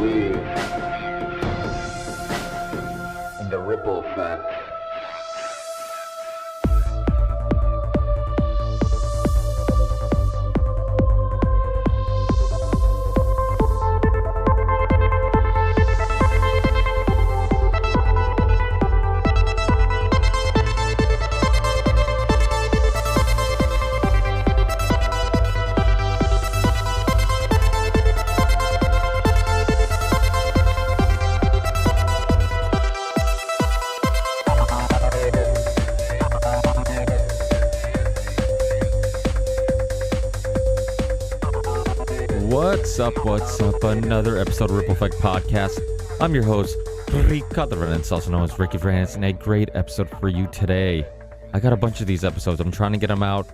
believe in the ripple effect. What's up? Another episode of Ripple Effect Podcast. I'm your host, Ricardo Renz, also known as Ricky France, and a great episode for you today. I got a bunch of these episodes. I'm trying to get them out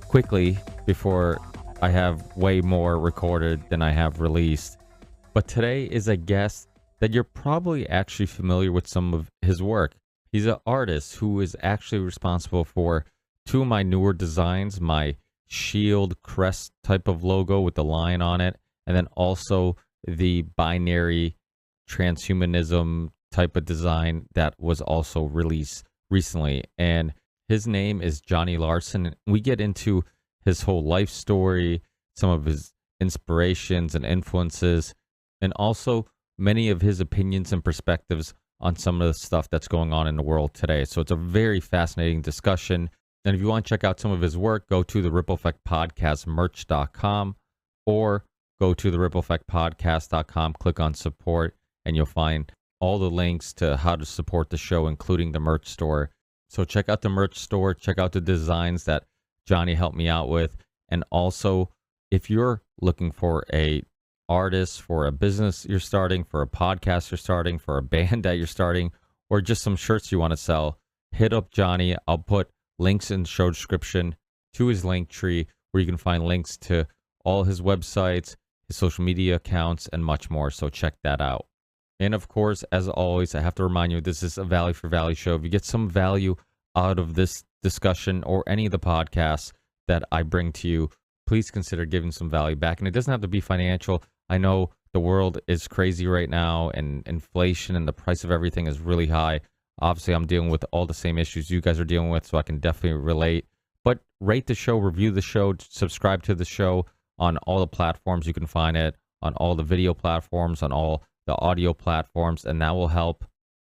quickly before I have way more recorded than I have released. But today is a guest that you're probably actually familiar with some of his work. He's an artist who is actually responsible for two of my newer designs, my shield crest type of logo with the lion on it, and then also the binary transhumanism type of design that was also released recently. And his name is Johnny Larson. We get into his whole life story, some of his inspirations and influences, and also many of his opinions and perspectives on some of the stuff that's going on in the world today. So it's a very fascinating discussion. And if you want to check out some of his work, go to the Ripple Effect Podcast merch.com or go to the Ripple Effect Podcast.com, click on support, and you'll find all the links to how to support the show, including the merch store. So check out the merch store, check out the designs that Johnny helped me out with. And also, if you're looking for a artist, for a business you're starting, for a podcast you're starting, for a band that you're starting, or just some shirts you want to sell, hit up Johnny. I'll put links in the show description to his link tree where you can find links to all his websites, his social media accounts, and much more. So check that out. And of course, as always, I have to remind you, this is a Value for Value show. If you get some value out of this discussion or any of the podcasts that I bring to you, please consider giving some value back. And it doesn't have to be financial. I know the world is crazy right now, and inflation and the price of everything is really high. Obviously, I'm dealing with all the same issues you guys are dealing with, so I can definitely relate. But rate the show, review the show, subscribe to the show on all the platforms you can find it, on all the video platforms, on all the audio platforms, and that will help.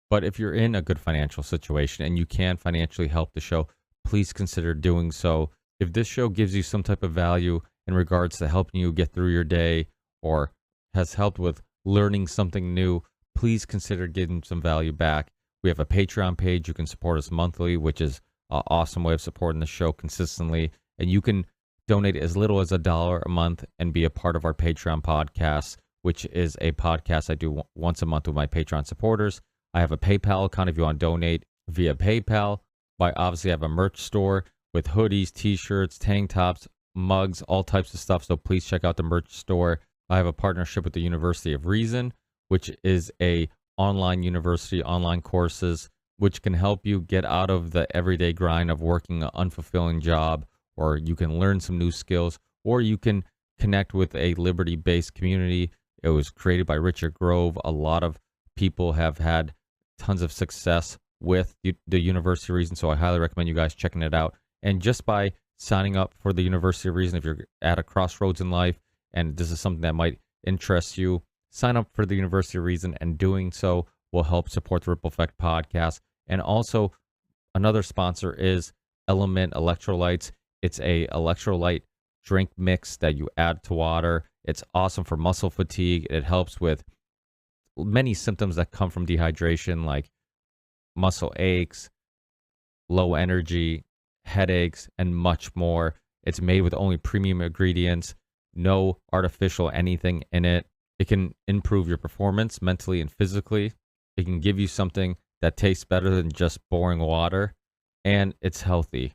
But if you're in a good financial situation and you can financially help the show, please consider doing so. If this show gives you some type of value in regards to helping you get through your day or has helped with learning something new, please consider giving some value back. We have a Patreon page. You can support us monthly, which is an awesome way of supporting the show consistently. And you can donate as little as $1 a month and be a part of our Patreon podcast, which is a podcast I do once a month with my Patreon supporters. I have a PayPal account if you want to donate via PayPal. I obviously have a merch store with hoodies, t-shirts, tank tops, mugs, all types of stuff. So please check out the merch store. I have a partnership with the University of Reason, which is a online university, online courses, which can help you get out of the everyday grind of working an unfulfilling job, or you can learn some new skills, or you can connect with a liberty-based community. It was created by Richard Grove. A lot of people have had tons of success with the University of Reason, so I highly recommend you guys checking it out. And just by signing up for the University of Reason, if you're at a crossroads in life and this is something that might interest you, sign up for the University of Reason, and doing so will help support the Ripple Effect Podcast. And also, another sponsor is Element Electrolytes. It's a electrolyte drink mix that you add to water. It's awesome for muscle fatigue. It helps with many symptoms that come from dehydration, like muscle aches, low energy, headaches, and much more. It's made with only premium ingredients, no artificial anything in it. It can improve your performance mentally and physically. It can give you something that tastes better than just boring water, and it's healthy.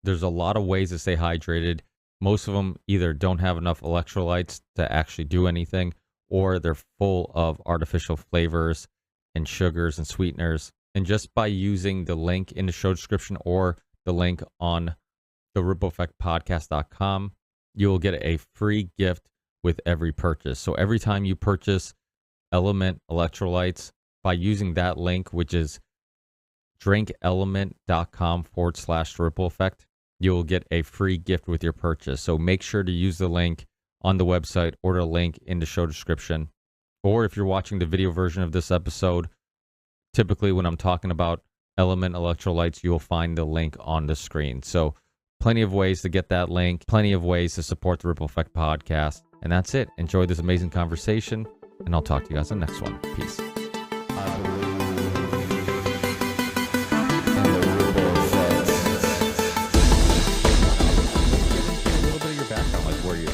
There's a lot of ways to stay hydrated. Most of them either don't have enough electrolytes to actually do anything, or they're full of artificial flavors and sugars and sweeteners. And just by using the link in the show description or the link on the rippleeffectpodcast.com, you will get a free gift with every purchase. So every time you purchase Element Electrolytes by using that link, which is drinkelement.com/ripple effect. You'll get a free gift with your purchase. So make sure to use the link on the website or the link in the show description. Or if you're watching the video version of this episode, typically when I'm talking about Element Electrolytes, you'll find the link on the screen. So plenty of ways to get that link, plenty of ways to support the Ripple Effect podcast. And that's it. Enjoy this amazing conversation, and I'll talk to you guys in the next one. Peace.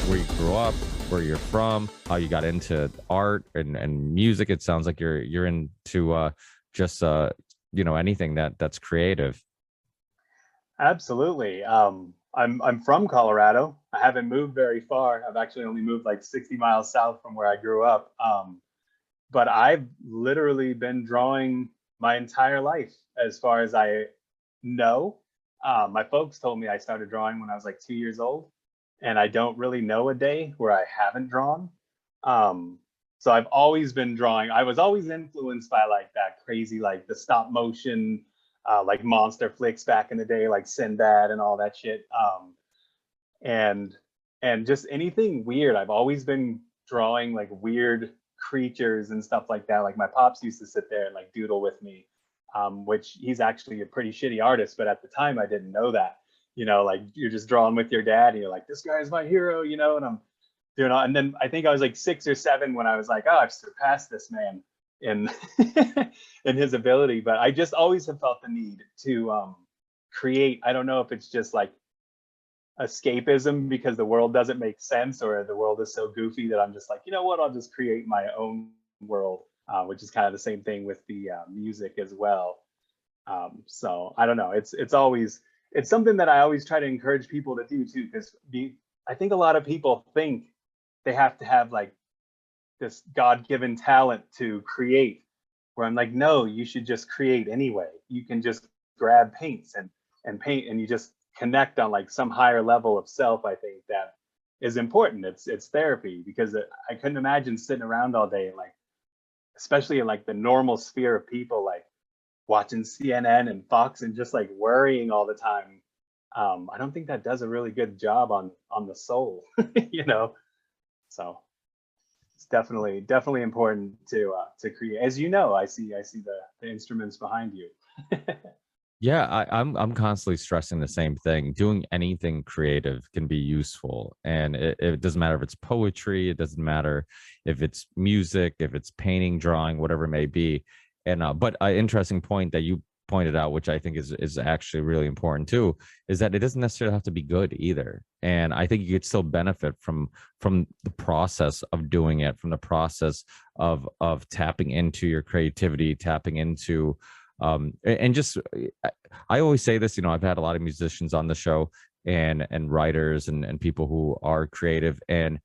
Where you grew up, where you're from, how you got into art and music. It sounds like you're into just anything that's creative. Absolutely. I'm from Colorado. I haven't moved very far. I've actually only moved like 60 miles south from where I grew up. But I've literally been drawing my entire life, as far as I know. My folks told me I started drawing when I was like 2 years old, and I don't really know a day where I haven't drawn. So I've always been drawing. I was always influenced by like that crazy, like the stop motion, like monster flicks back in the day, like Sinbad and all that shit. And just anything weird. I've always been drawing like weird creatures and stuff like that. Like my pops used to sit there and like doodle with me, which he's actually a pretty shitty artist, but at the time I didn't know that. Like you're just drawing with your dad and you're like, this guy is my hero, and I'm doing all, and then I think I was like 6 or 7 when I was like, oh, I've surpassed this man in in his ability. But I just always have felt the need to create. I don't know if it's just like escapism because the world doesn't make sense, or the world is so goofy that I'm just like, you know what, I'll just create my own world, which is kind of the same thing with the music as well. So I don't know, it's something that I always try to encourage people to do too, because I think a lot of people think they have to have like this God-given talent to create, where I'm like, no, you should just create anyway. You can just grab paints and paint, and you just connect on like some higher level of self. I think that is important. It's therapy, because I couldn't imagine sitting around all day, like especially in like the normal sphere of people, like watching CNN and Fox and just like worrying all the time. I don't think that does a really good job on the soul, So it's definitely important to create. As I see the instruments behind you. Yeah, I'm constantly stressing the same thing. Doing anything creative can be useful, and it doesn't matter if it's poetry, it doesn't matter if it's music, if it's painting, drawing, whatever it may be. And but an interesting point that you pointed out, which I think is actually really important too, is that it doesn't necessarily have to be good either. And I think you could still benefit from the process of doing it, from the process of tapping into your creativity, tapping into and just I always say this, I've had a lot of musicians on the show and writers and people who are creative, and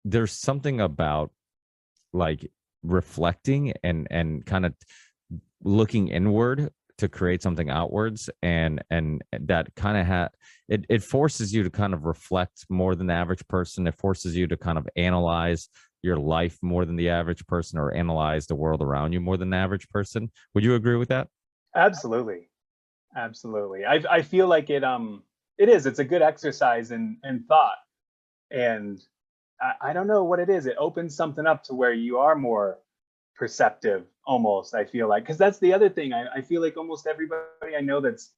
there's something about like reflecting and kind of looking inward to create something outwards, and that kind of it forces you to kind of reflect more than the average person. It forces you to kind of analyze your life more than the average person, or analyze the world around you more than the average person. Would you agree with that? Absolutely. I feel like it's a good exercise in thought. And I don't know what it is. It opens something up to where you are more perceptive, almost, I feel like. Because that's the other thing. I feel like almost everybody I know that's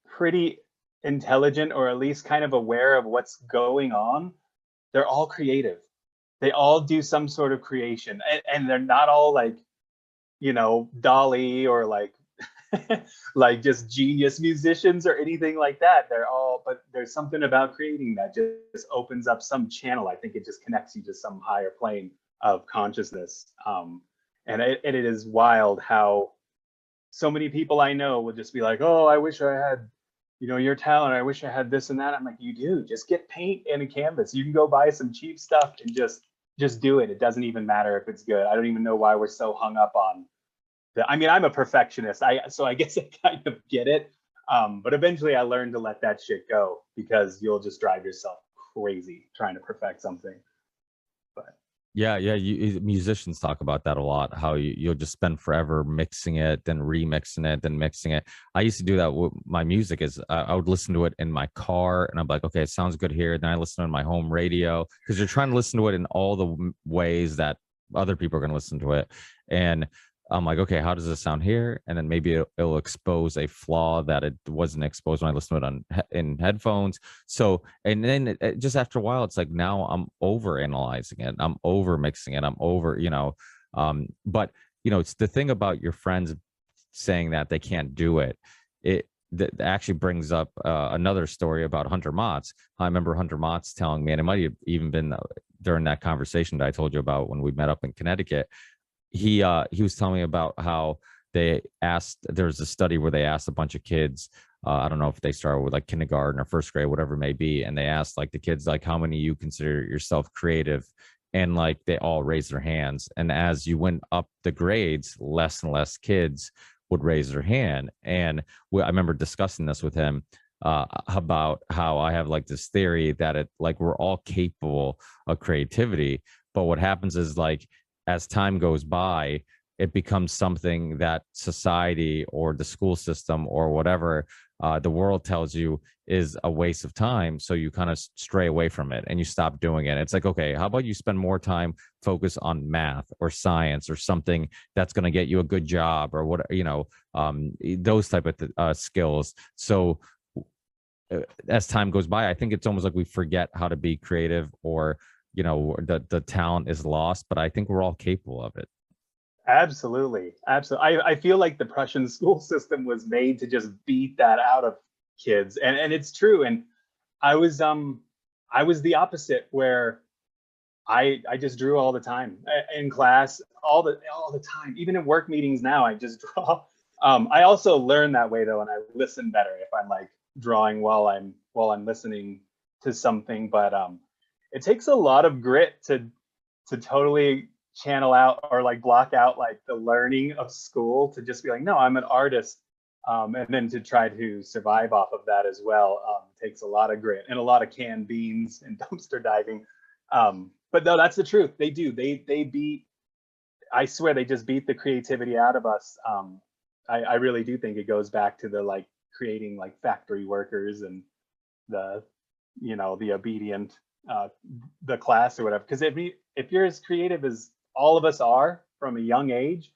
pretty intelligent, or at least kind of aware of what's going on, they're all creative. They all do some sort of creation. And they're not all like, Dolly or like like just genius musicians or anything like that. But there's something about creating that just opens up some channel. I think it just connects you to some higher plane of consciousness. And it is wild how so many people I know will just be like, oh, I wish I had, your talent. I wish I had this and that. I'm like, you do. Just get paint and a canvas. You can go buy some cheap stuff and just do it. It doesn't even matter if it's good. I don't even know why we're so hung up on I'm a perfectionist. So I guess I kind of get it. But eventually I learned to let that shit go, because you'll just drive yourself crazy trying to perfect something. But Yeah, yeah. Musicians talk about that a lot. How you'll just spend forever mixing it, then remixing it, then mixing it. I used to do that with my music. Is I would listen to it in my car, and I'm like, okay, it sounds good here. Then I listen on my home radio because you're trying to listen to it in all the ways that other people are going to listen to it. And I'm like, okay, how does this sound here? And then maybe it'll expose a flaw that it wasn't exposed when I listened to it in headphones. So, and then just after a while, it's like now I'm over analyzing it, I'm over mixing it, I'm over, but it's the thing about your friends saying that they can't do it. It that actually brings up another story about Hunter Motts. I remember Hunter Motts telling me, and it might have even been during that conversation that I told you about when we met up in Connecticut. He was telling me about how there's a study where they asked a bunch of kids, I don't know if they started with like kindergarten or first grade, whatever it may be, and they asked like the kids, like, how many of you consider yourself creative, and like they all raised their hands. And as you went up the grades, less and less kids would raise their hand. And I remember discussing this with him, about how I have like this theory that we're all capable of creativity, but what happens is, like, as time goes by, it becomes something that society or the school system or whatever, the world tells you is a waste of time. So you kind of stray away from it and you stop doing it. It's like, okay, how about you spend more time focus on math or science or something that's going to get you a good job or what, those type of skills. So as time goes by, I think it's almost like we forget how to be creative, or the talent is lost, but I think we're all capable of it. Absolutely. Absolutely. I feel like the Prussian school system was made to just beat that out of kids. And it's true. And I was the opposite, where I just drew all the time in class, all the time. Even in work meetings now, I just draw. I also learn that way though, and I listen better if I'm like drawing while I'm listening to something. But it takes a lot of grit to totally channel out or like block out like the learning of school to just be like, no, I'm an artist. And then to try to survive off of that as well, takes a lot of grit and a lot of canned beans and dumpster diving. But no, that's the truth. They do. They beat. I swear they just beat the creativity out of us. I really do think it goes back to the like creating like factory workers and the the obedient the class or whatever. Because if you're as creative as all of us are from a young age,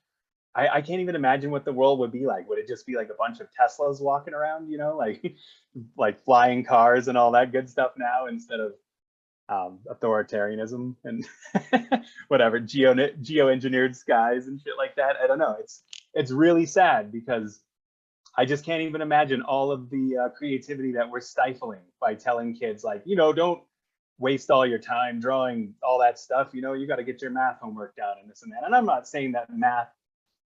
I can't even imagine what the world would be like. Would it just be like a bunch of Teslas walking around, like like flying cars and all that good stuff now, instead of authoritarianism and whatever geo-engineered skies and shit like that? I don't know. It's really sad because I just can't even imagine all of the creativity that we're stifling by telling kids like, don't waste all your time drawing all that stuff. You got to get your math homework done and this and that. And I'm not saying that math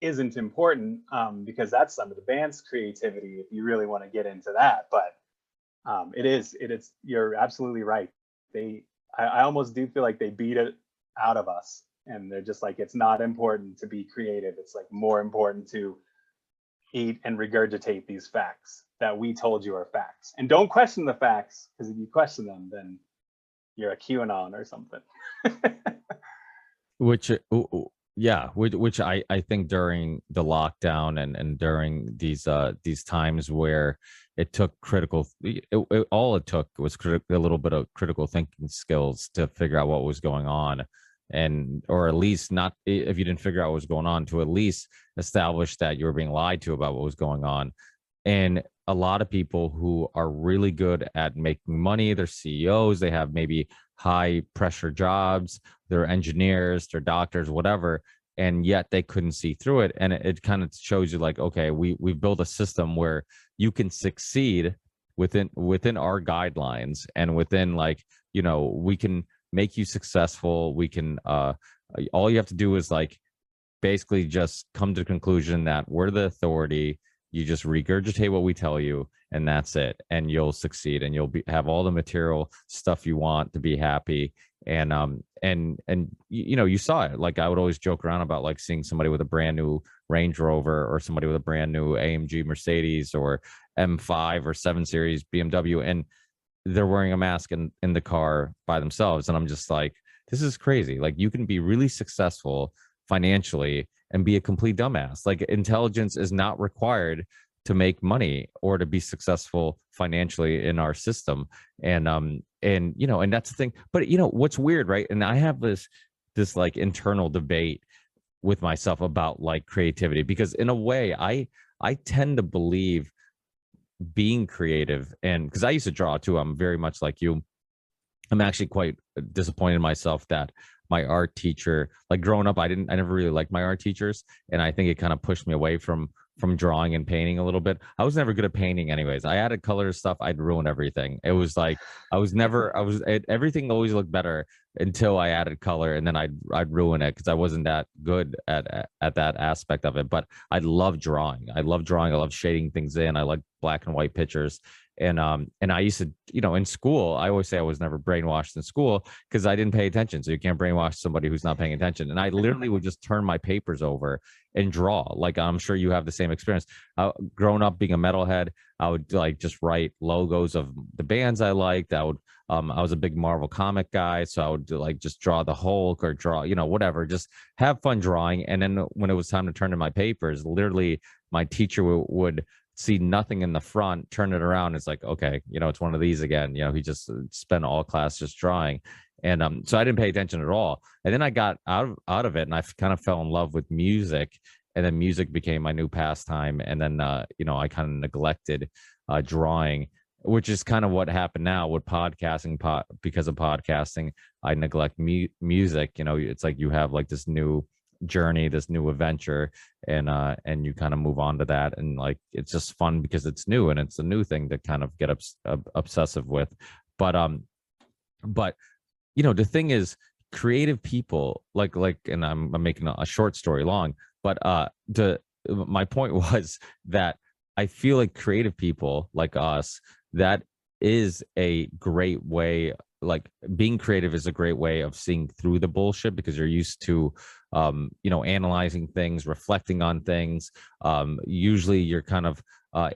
isn't important, because that's some advanced creativity if you really want to get into that. But it is. You're absolutely right. I almost do feel like they beat it out of us, and they're just like, it's not important to be creative. It's like more important to eat and regurgitate these facts that we told you are facts, and don't question the facts, because if you question them, then you're a QAnon or something. Which yeah, which I think during the lockdown and during these times where it took all it took was a little bit of critical thinking skills to figure out what was going on, and or at least, not if you didn't figure out what was going on, to at least establish that you were being lied to about what was going on. And a lot of people who are really good at making money, they're CEOs, they have maybe high pressure jobs, they're engineers, they're doctors, whatever, and yet they couldn't see through it. And it kind of shows you like, okay, we've built a system where you can succeed within our guidelines, and within, like, we can make you successful. We can all you have to do is like basically just come to the conclusion that we're the authority. You just regurgitate what we tell you, and that's it, and you'll succeed, and have all the material stuff you want to be happy. And you saw it. Like, I would always joke around about like seeing somebody with a brand new Range Rover, or somebody with a brand new AMG Mercedes, or M5 or 7 Series BMW, and they're wearing a mask in the car by themselves, and I'm just like, this is crazy. Like, you can be really successful financially and be a complete dumbass. Like, intelligence is not required to make money or to be successful financially in our system. And you know, and that's the thing. But you know what's weird, right? And I have this like internal debate with myself about like creativity, because in a way I tend to believe being creative, and because I used to draw too, I'm very much like you. I'm actually quite disappointed in myself that my art teacher, like growing up, I never really liked my art teachers, and I think it kind of pushed me away from drawing and painting a little bit. I was never good at painting, anyways. I added color stuff, I'd ruin everything. It was like everything always looked better until I added color, and then I'd ruin it because I wasn't that good at that aspect of it. But I love drawing. I love drawing. I love shading things in. I like black and white pictures. And I used to, you know, in school, I always say I was never brainwashed in school because I didn't pay attention. So you can't brainwash somebody who's not paying attention. And I literally would just turn my papers over and draw. Like, I'm sure you have the same experience. Growing up being a metalhead, I would like just write logos of the bands I liked. I was a big Marvel comic guy, so I would like just draw the Hulk or draw, you know, whatever, just have fun drawing. And then when it was time to turn in my papers, literally my teacher would see nothing in the front, turn it around. It's like, okay, you know, it's one of these again. You know, he just spent all class just drawing. And so I didn't pay attention at all. And then I got out of it, and I kind of fell in love with music. And then music became my new pastime. And then, you know, I kind of neglected drawing, which is kind of what happened now with podcasting. Because of podcasting, I neglect music. You know, it's like you have like this new journey, this new adventure, and you kind of move on to that, and like it's just fun because it's new and it's a new thing to kind of get obsessive with. But you know, the thing is, creative people like and I'm making a short story long, but my point was that I feel like creative people like us, that is a great way, like being creative is a great way of seeing through the bullshit, because you're used to you know, analyzing things, reflecting on things. Usually you're kind of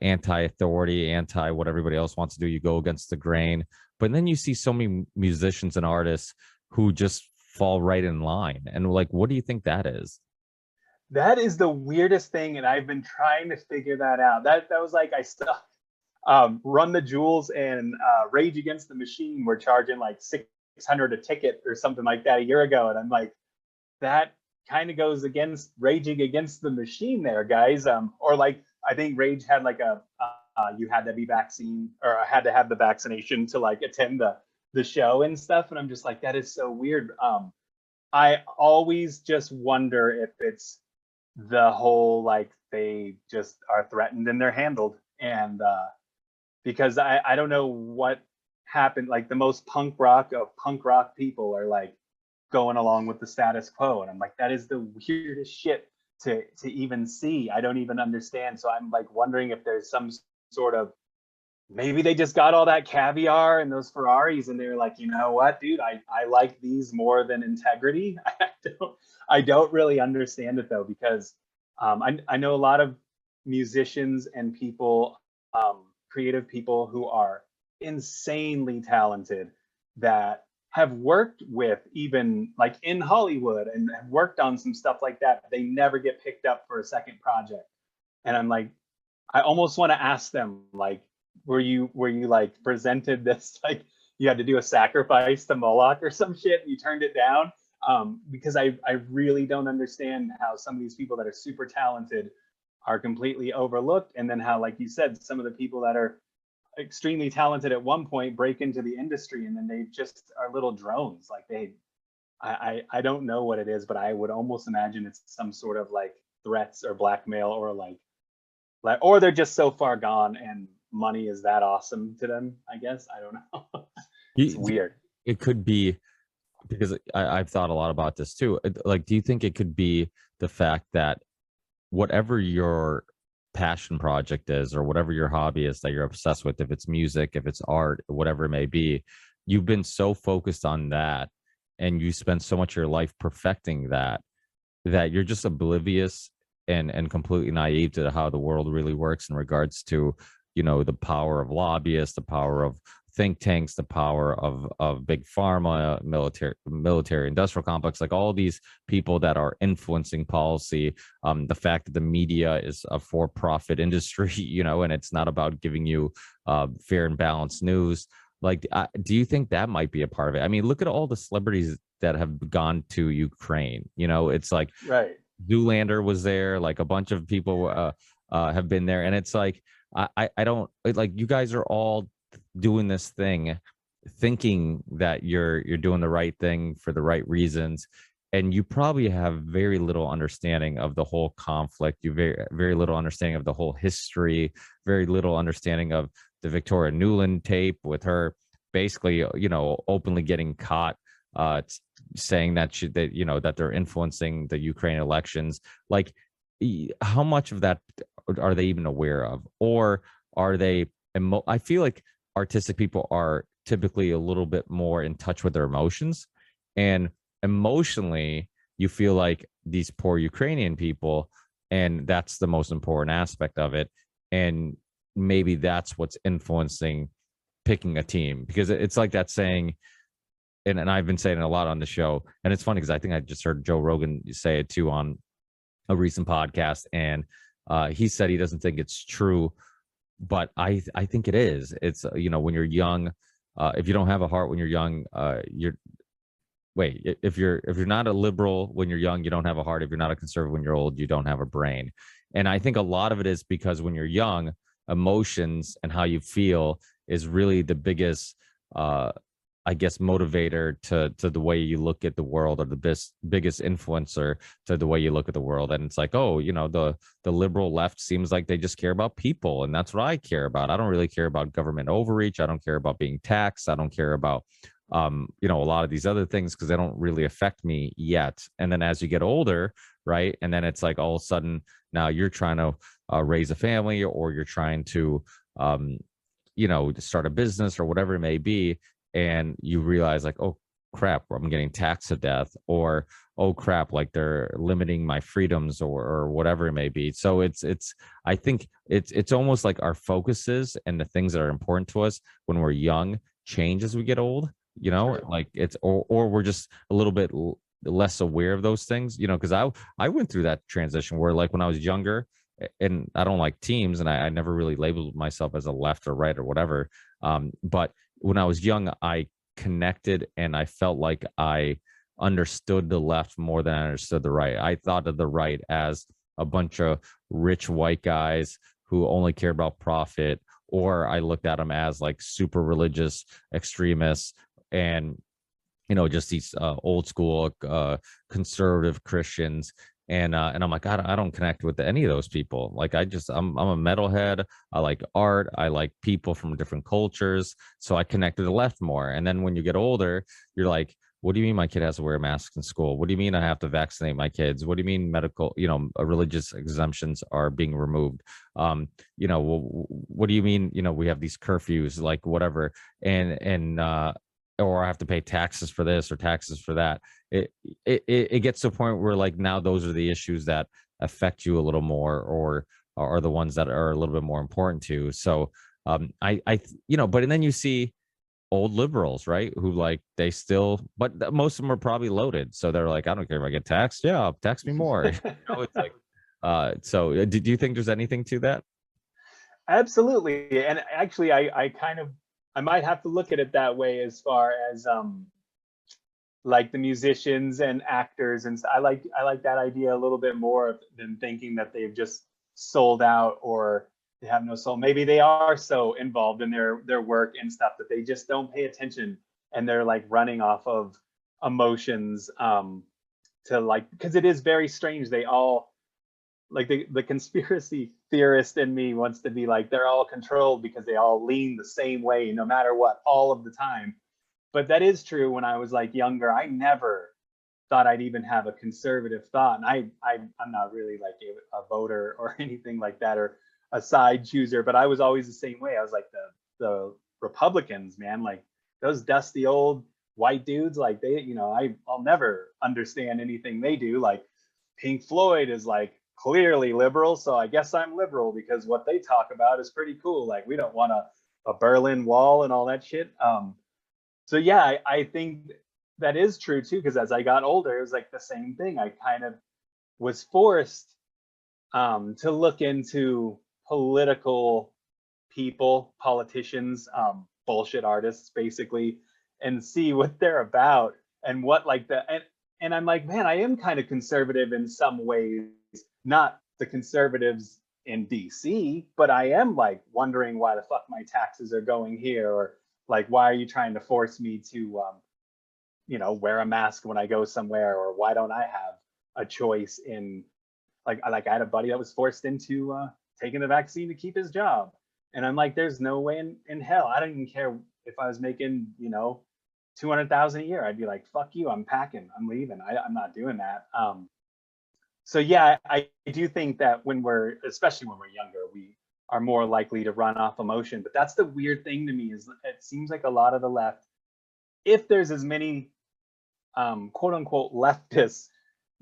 anti-authority, anti what everybody else wants to do. You go against the grain. But then you see so many musicians and artists who just fall right in line. And like, what do you think that is? That is the weirdest thing, and I've been trying to figure that out. That was like, I still Run the Jewels and Rage Against the Machine were charging like $600 a ticket or something like that a year ago, and I'm like, that kind of goes against Raging Against the Machine there, guys. Or like, I think Rage had like you had to be vaccine, or had to have the vaccination to like attend the show and stuff, and I'm just like, that is so weird. I always just wonder if it's the whole like they just are threatened and they're handled, and because I don't know what happened. Like, the most punk rock of punk rock people are like going along with the status quo, and I'm like, that is the weirdest shit to even see. I don't even understand. So I'm like wondering if there's some sort of, maybe they just got all that caviar and those Ferraris, and they're like, you know what, dude, I like these more than integrity. I don't really understand it though, because I know a lot of musicians and people, creative people who are insanely talented, that have worked with, even like in Hollywood, and have worked on some stuff like that. They never get picked up for a second project. And I'm like, I almost want to ask them, like, were you like presented this, like you had to do a sacrifice to Moloch or some shit and you turned it down? Because I really don't understand how some of these people that are super talented are completely overlooked, and then how, like you said, some of the people that are extremely talented at one point break into the industry, and then they just are little drones. Like, I don't know what it is, but I would almost imagine it's some sort of like threats or blackmail, or like or they're just so far gone and money is that awesome to them, I guess. I don't know. It's weird. It could be, because I've thought a lot about this too. Like, do you think it could be the fact that whatever your passion project is, or whatever your hobby is that you're obsessed with, if it's music, if it's art, whatever it may be, you've been so focused on that, and you spend so much of your life perfecting that you're just oblivious and completely naive to how the world really works in regards to, you know, the power of lobbyists, the power of think tanks, the power of big pharma, military industrial complex, like all these people that are influencing policy. The fact that the media is a for-profit industry, and it's not about giving you fair and balanced news. Like, do you think that might be a part of it? I mean, look at all the celebrities that have gone to Ukraine. It's like Right. Zoolander was there, like a bunch of people have been there, and it's like I don't like, you guys are all doing this thing thinking that you're doing the right thing for the right reasons, and you probably have very little understanding of the whole conflict. You very little understanding of the whole history, very little understanding of the Victoria Nuland tape with her basically openly getting caught saying that they're influencing the Ukraine elections. Like, how much of that are they even aware of, or are they I feel like artistic people are typically a little bit more in touch with their emotions, and emotionally you feel like these poor Ukrainian people, and that's the most important aspect of it, and maybe that's what's influencing picking a team, because it's like that saying, and I've been saying it a lot on the show, and it's funny because I think I just heard Joe Rogan say it too on a recent podcast, and he said he doesn't think it's true, but I think it is. It's when you're young, if you don't have a heart when you're young, if you're not a liberal when you're young, you don't have a heart. If you're not a conservative when you're old, you don't have a brain. And I think a lot of it is because when you're young, emotions and how you feel is really the biggest I guess motivator to the way you look at the world, or the biggest influencer to the way you look at the world. And it's like, oh, the liberal left seems like they just care about people, and that's what I care about. I don't really care about government overreach. I don't care about being taxed. I don't care about a lot of these other things, because they don't really affect me yet. And then as you get older, right, and then it's like all of a sudden now you're trying to raise a family, or you're trying to start a business or whatever it may be, and you realize like, oh crap, I'm getting taxed to death, or oh crap, like they're limiting my freedoms, or whatever it may be. So I think it's almost like our focuses and the things that are important to us when we're young change as we get old, True. like it's, or we're just a little bit less aware of those things, because I went through that transition where, like, when I was younger, and I don't like teams, and I never really labeled myself as a left or right or whatever, but when I was young, I connected and I felt like I understood the left more than I understood the right. I thought of the right as a bunch of rich white guys who only care about profit, or I looked at them as like super religious extremists, and just these old school conservative Christians. And I'm like, I don't connect with any of those people. Like, I'm a metalhead. I like art. I like people from different cultures. So I connect with the left more. And then when you get older, you're like, what do you mean my kid has to wear a mask in school? What do you mean I have to vaccinate my kids? What do you mean medical, religious exemptions are being removed? What do you mean, we have these curfews, like whatever, and or I have to pay taxes for this or taxes for that. It gets to a point where, like, now those are the issues that affect you a little more, or are the ones that are a little bit more important to you. So but and then you see old liberals, right, who, like, they still, but most of them are probably loaded, so they're like, I don't care if I get taxed, yeah, tax me more. It's like, so do you think there's anything to that? Absolutely. And actually, I might have to look at it that way, as far as like the musicians and actors, and I like that idea a little bit more than thinking that they've just sold out, or they have no soul. Maybe they are so involved in their work and stuff that they just don't pay attention, and they're like running off of emotions, to, like, because it is very strange. They all, like, the conspiracy theorist in me wants to be like, they're all controlled because they all lean the same way no matter what, all of the time. But that is true. When I was like younger, I never thought I'd even have a conservative thought. And I'm not really like a voter or anything like that, or a side chooser, but I was always the same way. I was like, the Republicans, man, like those dusty old white dudes, like I'll never understand anything they do. Like Pink Floyd is like clearly liberal, so I guess I'm liberal because what they talk about is pretty cool. Like, we don't want to a Berlin Wall and all that shit. So yeah, I think that is true too, because as I got older, it was like the same thing. I kind of was forced to look into political people, politicians, bullshit artists, basically, and see what they're about and what like the and I'm like, man, I am kind of conservative in some ways, not the conservatives in DC, but I am like wondering why the fuck my taxes are going here, or like why are you trying to force me to wear a mask when I go somewhere, or why don't I have a choice in like I had a buddy that was forced into taking the vaccine to keep his job, and I'm like, there's no way in hell. I don't even care if I was making 200,000 a year. I'd be like, fuck you, I'm packing, I'm leaving. I'm not doing that. So yeah, I do think that especially when we're younger, we are more likely to run off emotion. But that's the weird thing to me, is it seems like a lot of the left, if there's as many quote unquote leftists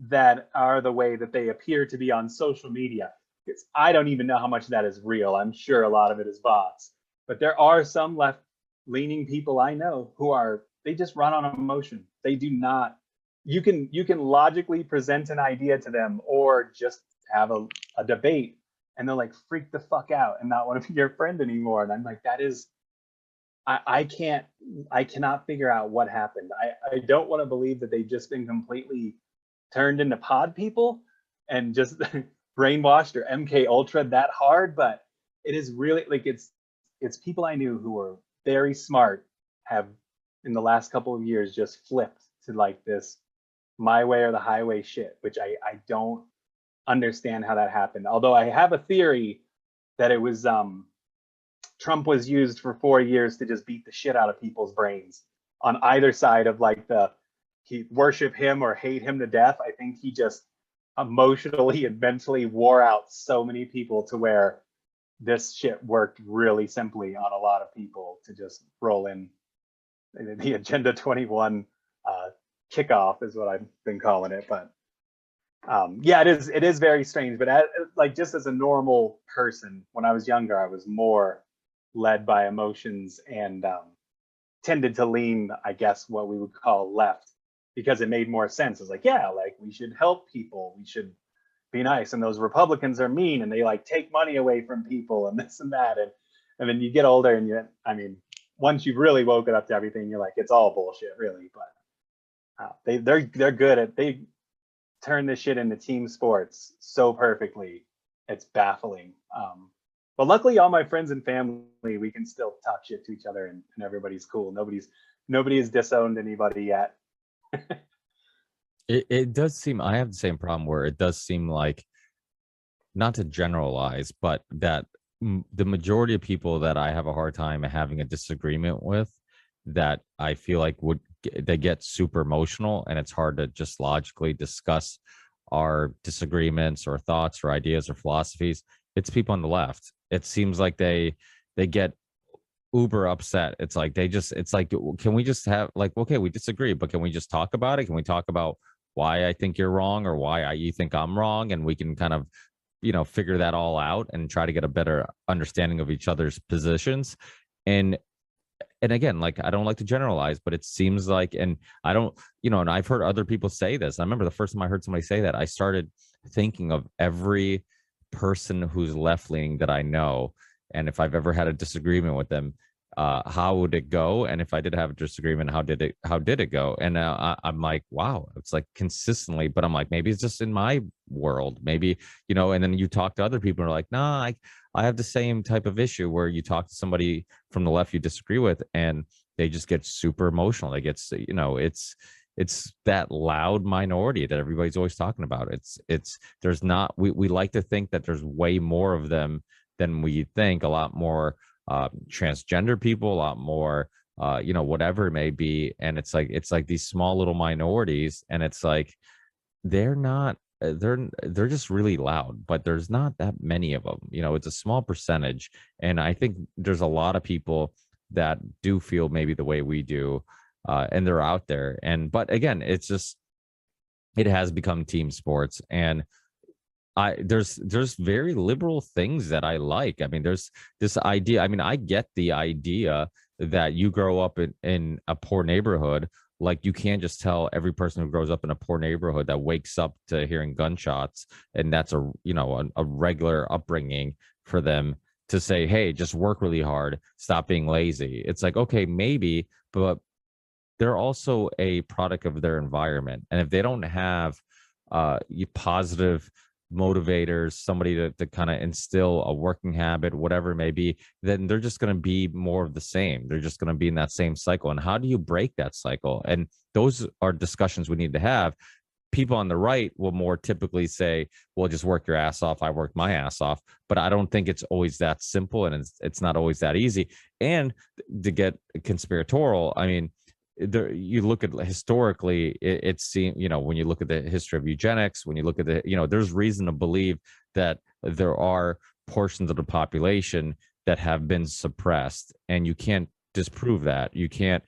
that are the way that they appear to be on social media, because I don't even know how much of that is real. I'm sure a lot of it is bots, but there are some left leaning people I know who they just run on emotion. They do not. You can logically present an idea to them, or just have a debate, and they'll like freak the fuck out and not want to be your friend anymore. And I'm like, that is, I cannot figure out what happened. I don't want to believe that they've just been completely turned into pod people and just brainwashed or MK Ultra that hard, but it is really like it's people I knew who were very smart have in the last couple of years just flipped to like this my way or the highway shit, which I don't understand how that happened. Although I have a theory that it was Trump was used for 4 years to just beat the shit out of people's brains on either side of like he worship him or hate him to death. I think he just emotionally and mentally wore out so many people to where this shit worked really simply on a lot of people to just roll in. The Agenda 21 kickoff is what I've been calling it. But yeah, it is very strange. But like just as a normal person, when I was younger, I was more led by emotions and tended to lean, I guess, what we would call left, because it made more sense. It's like, yeah, like we should help people, we should be nice, and those Republicans are mean and they like take money away from people and this and that, and then you get older and once you've really woken up to everything, you're like, it's all bullshit, really. But they're good at, they turn this shit into team sports so perfectly, it's baffling. But luckily, all my friends and family, we can still talk shit to each other, and everybody's cool. Nobody has disowned anybody yet. It does seem, I have the same problem where it does seem like, not to generalize, but that the majority of people that I have a hard time having a disagreement with, that I feel like they get super emotional, and it's hard to just logically discuss our disagreements or thoughts or ideas or philosophies. It's people on the left. It seems like they get uber upset. It's like it's like, can we just have like, okay, we disagree, but can we just talk about it? Can we talk about why I think you're wrong, or why you think I'm wrong, and we can kind of figure that all out and try to get a better understanding of each other's positions. And again, like, I don't like to generalize, but it seems like, and I don't, and I've heard other people say this. I remember the first time I heard somebody say that, I started thinking of every person who's left leaning that I know, and if I've ever had a disagreement with them, how would it go? And if I did have a disagreement, how did it go? And I'm like, wow, it's like consistently. But I'm like, maybe it's just in my world, maybe, and then you talk to other people and are like, nah, I have the same type of issue, where you talk to somebody from the left you disagree with, and they just get super emotional. They get, it's that loud minority that everybody's always talking about. There's not, we like to think that there's way more of them than we think. A lot more transgender people, a lot more whatever it may be. And it's like these small little minorities, and it's like they're not, they're just really loud, but there's not that many of them. It's a small percentage, and I think there's a lot of people that do feel maybe the way we do, and they're out there. But again, it's just, it has become team sports, and there's very liberal things that I like. I mean, there's this idea. I mean, I get the idea that you grow up in a poor neighborhood. Like, you can't just tell every person who grows up in a poor neighborhood that wakes up to hearing gunshots, and that's a regular upbringing for them, to say, hey, just work really hard, stop being lazy. It's like, okay, maybe, but they're also a product of their environment. And if they don't have positive motivators, somebody to kind of instill a working habit, whatever it may be, then they're just going to be more of the same. They're just going to be in that same cycle. And how do you break that cycle? And those are discussions we need to have. People on the right will more typically say, well, just work your ass off. I worked my ass off. But I don't think it's always that simple, and it's not always that easy. And to get conspiratorial, I mean, there, you look at historically, it's seen, when you look at the history of eugenics, when you look at there's reason to believe that there are portions of the population that have been suppressed, and you can't disprove that. You can't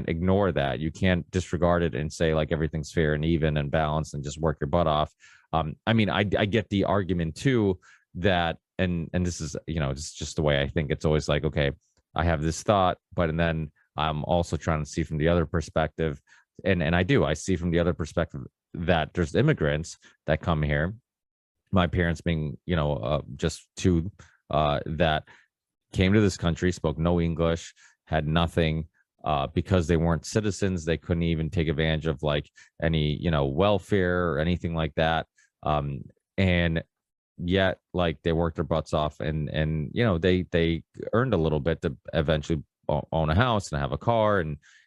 ignore that. You can't disregard it and say like everything's fair and even and balanced and just work your butt off. I mean, I get the argument too that, and this is, it's just the way I think. It's always like, okay, I have this thought, and then I'm also trying to see from the other perspective, and I see from the other perspective that there's immigrants that come here. My parents being, just two that came to this country, spoke no English, had nothing, because they weren't citizens. They couldn't even take advantage of like any, welfare or anything like that. And yet, like, they worked their butts off, and they earned a little bit to eventually own a house and have a car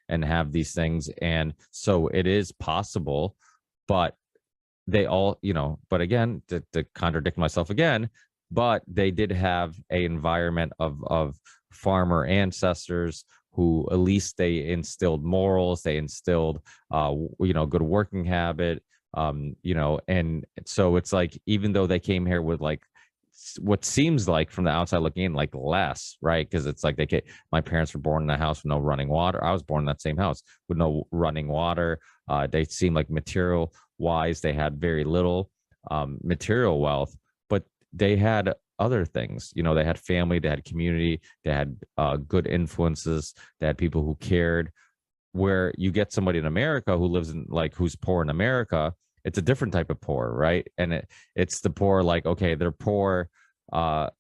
and have these things. And so it is possible, but they all, but again, to contradict myself again, but they did have a environment of farmer ancestors who at least they instilled morals, they instilled good working habit, and so it's like, even though they came here with like what seems like from the outside looking in like less, right? Because it's like my parents were born in a house with no running water. I was born in that same house with no running water. They seem like material wise, they had very little material wealth, but they had other things. They had family, they had community, they had good influences, they had people who cared. Where you get somebody in America who lives in like, who's poor in America, it's a different type of poor, right? And it's the poor, like, okay, they're poor, what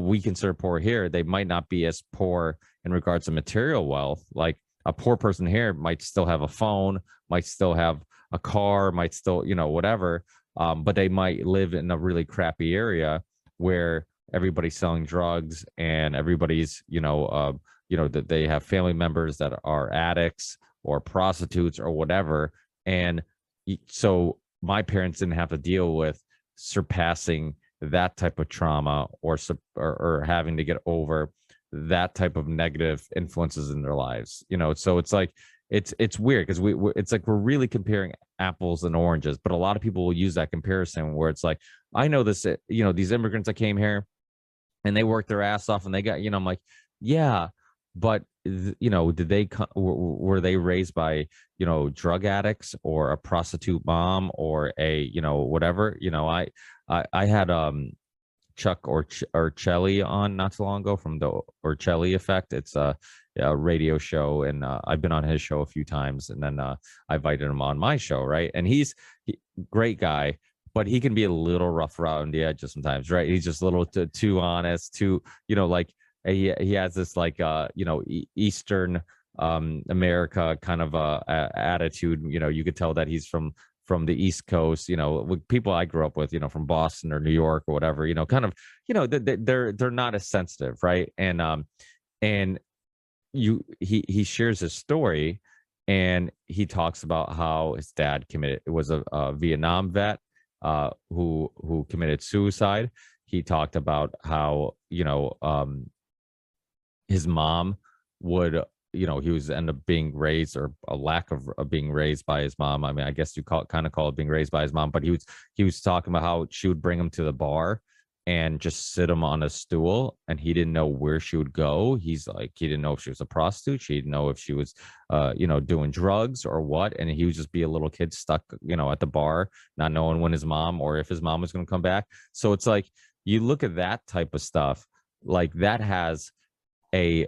we consider poor here, they might not be as poor in regards to material wealth. Like, a poor person here might still have a phone, might still have a car, might still, whatever, but they might live in a really crappy area where everybody's selling drugs, and everybody's, that they have family members that are addicts or prostitutes or whatever. And so my parents didn't have to deal with surpassing that type of trauma, or having to get over that type of negative influences in their lives. So it's like, it's weird, because it's like we're really comparing apples and oranges, but a lot of people will use that comparison where it's like, I know this, these immigrants that came here and they worked their ass off and they got, I'm like, yeah, but did they were they raised by drug addicts or a prostitute mom or a whatever? I had Chuck Orcelli on not too long ago from the Orcelli Effect. It's a radio show, and I've been on his show a few times, and then I invited him on my show, right? And he's great guy, but he can be a little rough around the edges sometimes, right? He's just a little too honest, too, like he has this like Eastern America kind of attitude. You could tell that he's from the East Coast, with people I grew up with, from Boston or New York or whatever, kind of, they're not as sensitive, right? And he shares his story, and he talks about how his dad was a Vietnam vet who committed suicide. He talked about how his mom would, he was end up being raised, or a lack of being raised by his mom. I mean, I guess you call it being raised by his mom, but he was talking about how she would bring him to the bar, and just sit him on a stool, and he didn't know where she would go. He's like, he didn't know if she was a prostitute, he didn't know if she was doing drugs or what, and he would just be a little kid stuck at the bar, not knowing when his mom or if his mom was going to come back. So it's like, you look at that type of stuff, like that has a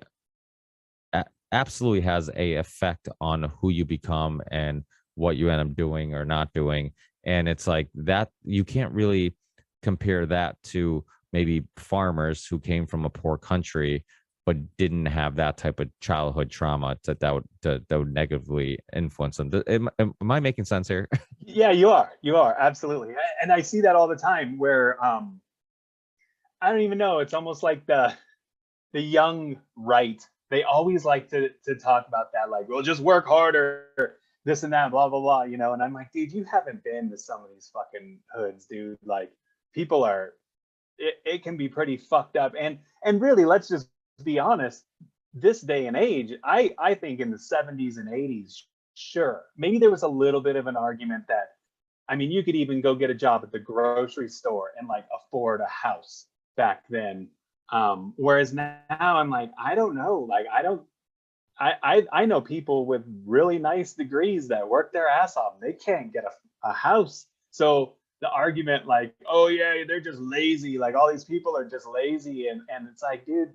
absolutely has a effect on who you become and what you end up doing or not doing. And it's like that, you can't really compare that to maybe farmers who came from a poor country but didn't have that type of childhood trauma that would negatively influence them. Am I making sense here? Yeah, you are absolutely. And I see that all the time where I don't even know, it's almost like the young right, they always like to talk about that, like, well, just work harder, this and that, blah blah blah, and I'm like, dude, you haven't been to some of these fucking hoods, dude. Like, people are, it can be pretty fucked up. And really, let's just be honest, this day and age, I think in the 70s and 80s, sure, maybe there was a little bit of an argument that, I mean, you could even go get a job at the grocery store and like afford a house back then. Whereas now I'm like, I don't know. Like, I know people with really nice degrees that work their ass off. They can't get a house. So the argument, like, oh yeah, they're just lazy. Like, all these people are just lazy. And it's like, dude,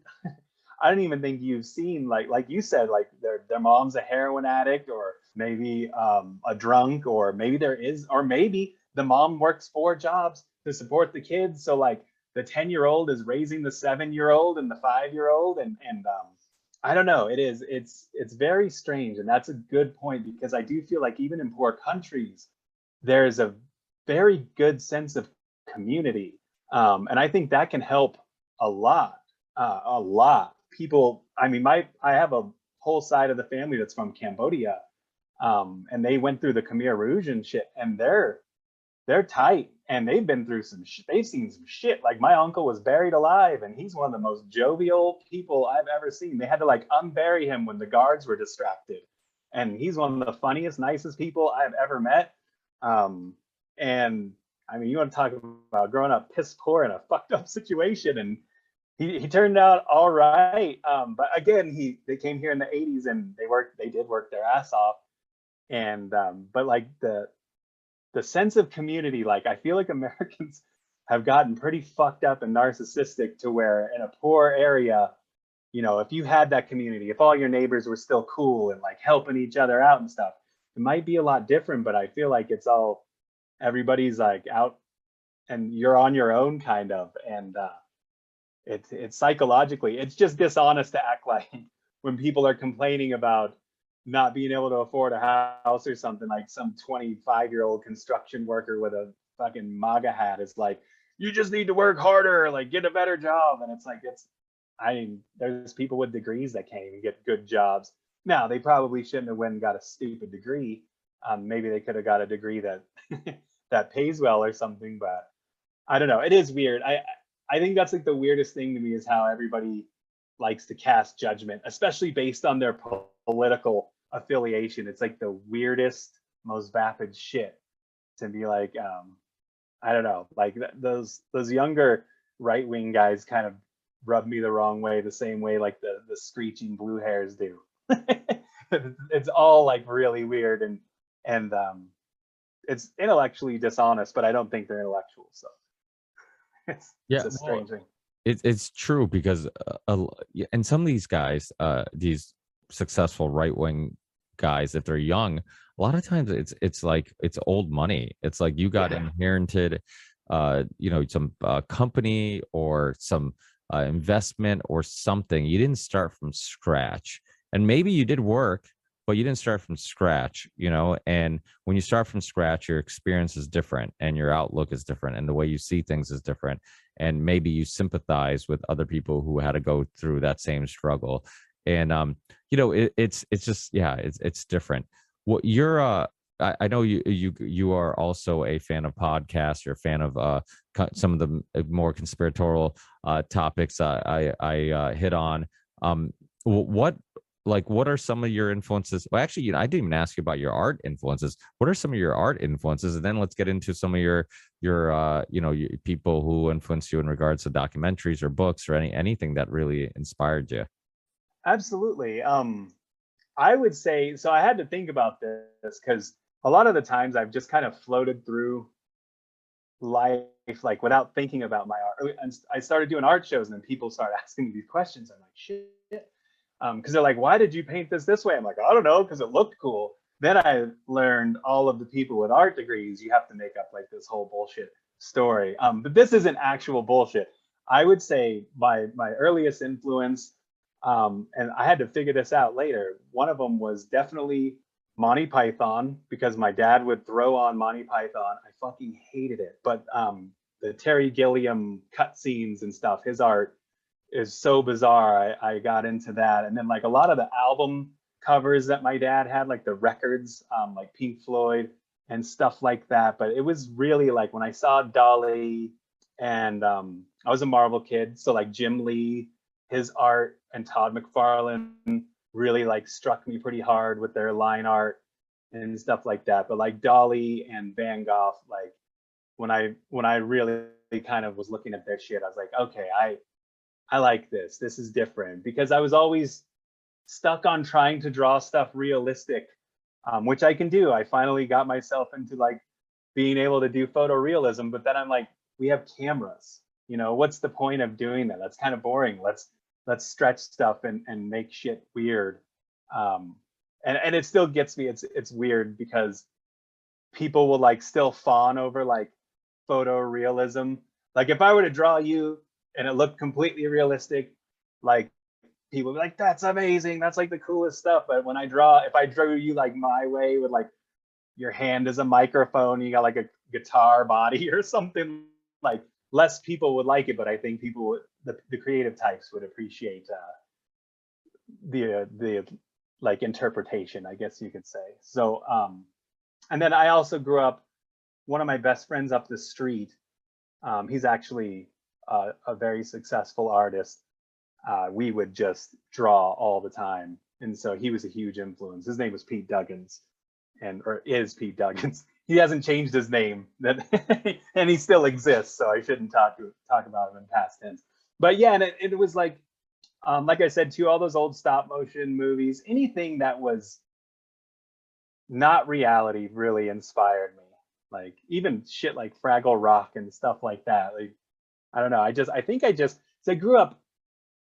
I don't even think you've seen, like you said, like their mom's a heroin addict, or maybe a drunk, or maybe the mom works 4 jobs to support the kids. So like the 10-year-old is raising the 7-year-old and the 5-year-old, and I don't know. It's very strange, and that's a good point, because I do feel like even in poor countries, there's a very good sense of community, and I think that can help a lot, a lot. People, I mean, I have a whole side of the family that's from Cambodia, and they went through the Khmer Rouge and shit, and they're tight, and they've been through they've seen some shit. Like, my uncle was buried alive, and he's one of the most jovial people I've ever seen. They had to like unbury him when the guards were distracted, and he's one of the funniest, nicest people I've ever met. And I mean, you want to talk about growing up piss poor in a fucked up situation, and he turned out all right. But again, they came here in the 80s, and they did work their ass off. And but like the sense of community, like, I feel like Americans have gotten pretty fucked up and narcissistic, to where in a poor area, if you had that community, if all your neighbors were still cool and like helping each other out and stuff, it might be a lot different. But I feel like everybody's like out, and you're on your own, kind of. And it's psychologically, it's just dishonest to act like, when people are complaining about not being able to afford a house or something, like some 25-year-old construction worker with a fucking MAGA hat is like, you just need to work harder, like get a better job. And it's like, I mean, there's people with degrees that can't even get good jobs. Now, they probably shouldn't have went and got a stupid degree. Maybe they could have got a degree that that pays well or something. But I don't know. It is weird. I think that's like the weirdest thing to me, is how everybody likes to cast judgment, especially based on their political affiliation. It's like the weirdest, most vapid shit to be like, I don't know, like those younger right wing guys kind of rub me the wrong way, the same way like the screeching blue hairs do. It's all like really weird, and it's intellectually dishonest, but I don't think they're intellectual. So it's a strange thing. It's true, because and some of these guys, these successful right wing guys, if they're young, a lot of times it's like it's old money. It's like you got inherited, some company or some investment or something. You didn't start from scratch, and maybe you did work, but you didn't start from scratch. And when you start from scratch, your experience is different, and your outlook is different, and the way you see things is different. And maybe you sympathize with other people who had to go through that same struggle. And it's just, it's different. What you're I know you are also a fan of podcasts. You're a fan of some of the more conspiratorial topics I hit on. What like, what are some of your influences? Well, actually, I didn't even ask you about your art influences. What are some of your art influences? And then let's get into some of your people who influenced you in regards to documentaries or books or anything that really inspired you. Absolutely. I would say so. I had to think about this because a lot of the times I've just kind of floated through life like without thinking about my art. And I started doing art shows, and then people started asking me these questions. I'm like, shit, because they're like, why did you paint this way? I'm like, I don't know, because it looked cool. Then I learned all of the people with art degrees, you have to make up like this whole bullshit story. But this isn't actual bullshit. I would say my earliest influence, and I had to figure this out later. One of them was definitely Monty Python, because my dad would throw on Monty Python. I fucking hated it, but the Terry Gilliam cutscenes and stuff, his art is so bizarre. I got into that, and then like a lot of the album covers that my dad had, like the records, like Pink Floyd and stuff like that. But it was really like when I saw Dolly, and I was a Marvel kid, so like Jim Lee, his art, and Todd McFarlane really like struck me pretty hard with their line art and stuff like that. But like Dolly and Van Gogh, like when I really kind of was looking at their shit, I was like, okay, I like this. This is different, because I was always stuck on trying to draw stuff realistic, which I can do. I finally got myself into like being able to do photorealism, but then I'm like, we have cameras. What's the point of doing that? That's kind of boring. Let's stretch stuff and make shit weird. And it still gets me. It's weird because people will like still fawn over like photorealism. Like if I were to draw you and it looked completely realistic, like people be like, that's amazing, that's like the coolest stuff. But if I drew you like my way, with like your hand is a microphone, you got like a guitar body or something, like less people would like it. But I think people would, the creative types would appreciate the like interpretation, I guess you could say. So and then I also grew up, one of my best friends up the street, he's actually a very successful artist. We would just draw all the time, and so he was a huge influence. His name was Pete Duggins, or is Pete Duggins. He hasn't changed his name, and he still exists. So I shouldn't talk about him in past tense. But yeah, and it was like I said too, all those old stop motion movies, anything that was not reality really inspired me. Like even shit like Fraggle Rock and stuff like that. Like I don't know. So I grew up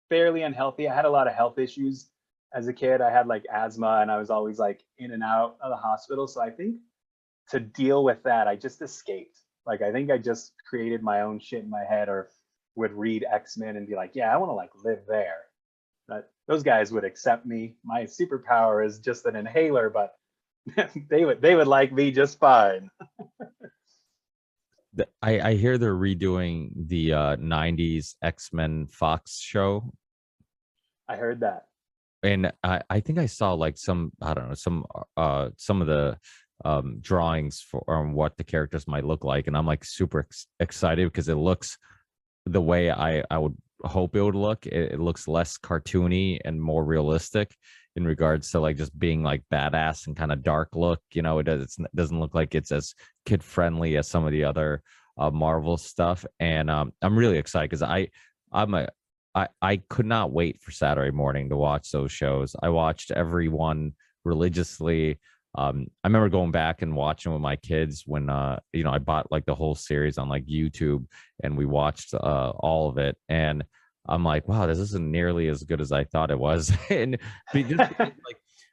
fairly unhealthy. I had a lot of health issues as a kid. I had like asthma, and I was always like in and out of the hospital. So I think to deal with that, I just escaped. Like I think I just created my own shit in my head, or would read X-Men and be like, yeah, I want to like live there. But those guys would accept me. My superpower is just an inhaler, but they would like me just fine. I hear they're redoing the 90s X-Men Fox show. I heard that. And I think I saw like some, I don't know, some of the drawings for what the characters might look like, and I'm like super excited because it looks the way I would hope it would look. It looks less cartoony and more realistic in regards to like just being like badass and kind of dark look. It doesn't look like it's as kid friendly as some of the other Marvel stuff, and I'm really excited because I could not wait for Saturday morning to watch those shows. I watched every one religiously. I remember going back and watching with my kids when I bought like the whole series on like YouTube, and we watched all of it, and I'm like, wow, this isn't nearly as good as I thought it was. And just like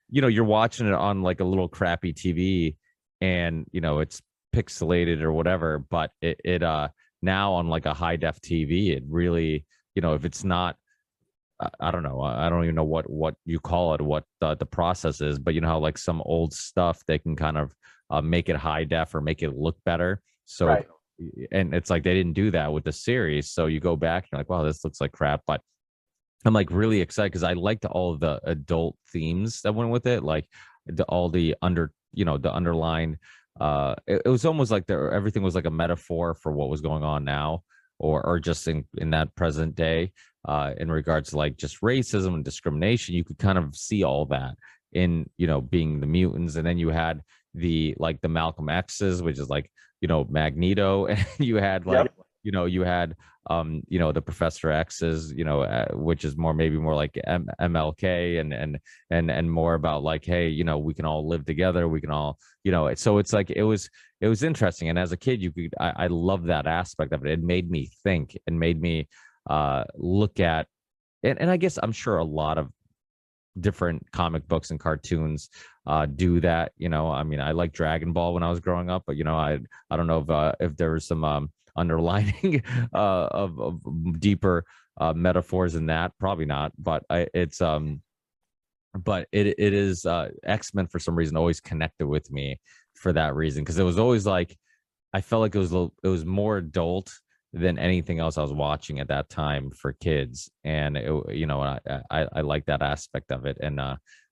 you're watching it on like a little crappy TV, and it's pixelated or whatever, but it now on like a high def TV, it really, if it's not, I don't know. I don't even know what you call it, what the process is, but how like some old stuff, they can kind of make it high def or make it look better. So, Right. and it's like they didn't do that with the series. So you go back and you're like, wow, this looks like crap. But I'm like really excited because I liked all of the adult themes that went with it, like all the the underlying. It was almost like everything was like a metaphor for what was going on now, or just in that present day. in regards to like just racism and discrimination. You could kind of see all that in, you know, being the mutants. And then you had the Malcolm X's, which is like, you know, Magneto, and you had like, Yep. you know, you had you know, the Professor X's, you know, which is more, maybe more like MLK, and more about like, hey, you know, we can all live together, we can all, you know. So it's like, it was interesting. And as a kid, you could, I love that aspect of it. It made me think and made me look at, and I guess I'm sure a lot of different comic books and cartoons do that. You know, I mean, I like Dragon Ball when I was growing up, but you know, I don't know if there was some underlining of deeper metaphors in that. Probably not, but it is X-Men for some reason always connected with me for that reason, because it was always like, I felt like it was more adult than anything else I was watching at that time for kids. And it, you know, I like that aspect of it. And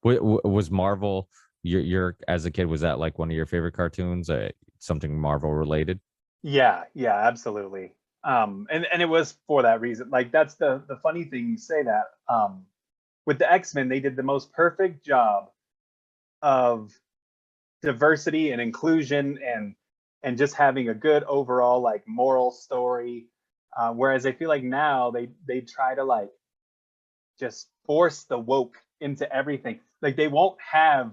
was Marvel, your as a kid, was that like one of your favorite cartoons, something Marvel related? Yeah, yeah, absolutely. And it was for that reason. Like that's the funny thing you say that. With the X-Men, they did the most perfect job of diversity and inclusion and just having a good overall like moral story. Whereas I feel like now they try to like just force the woke into everything. Like they won't have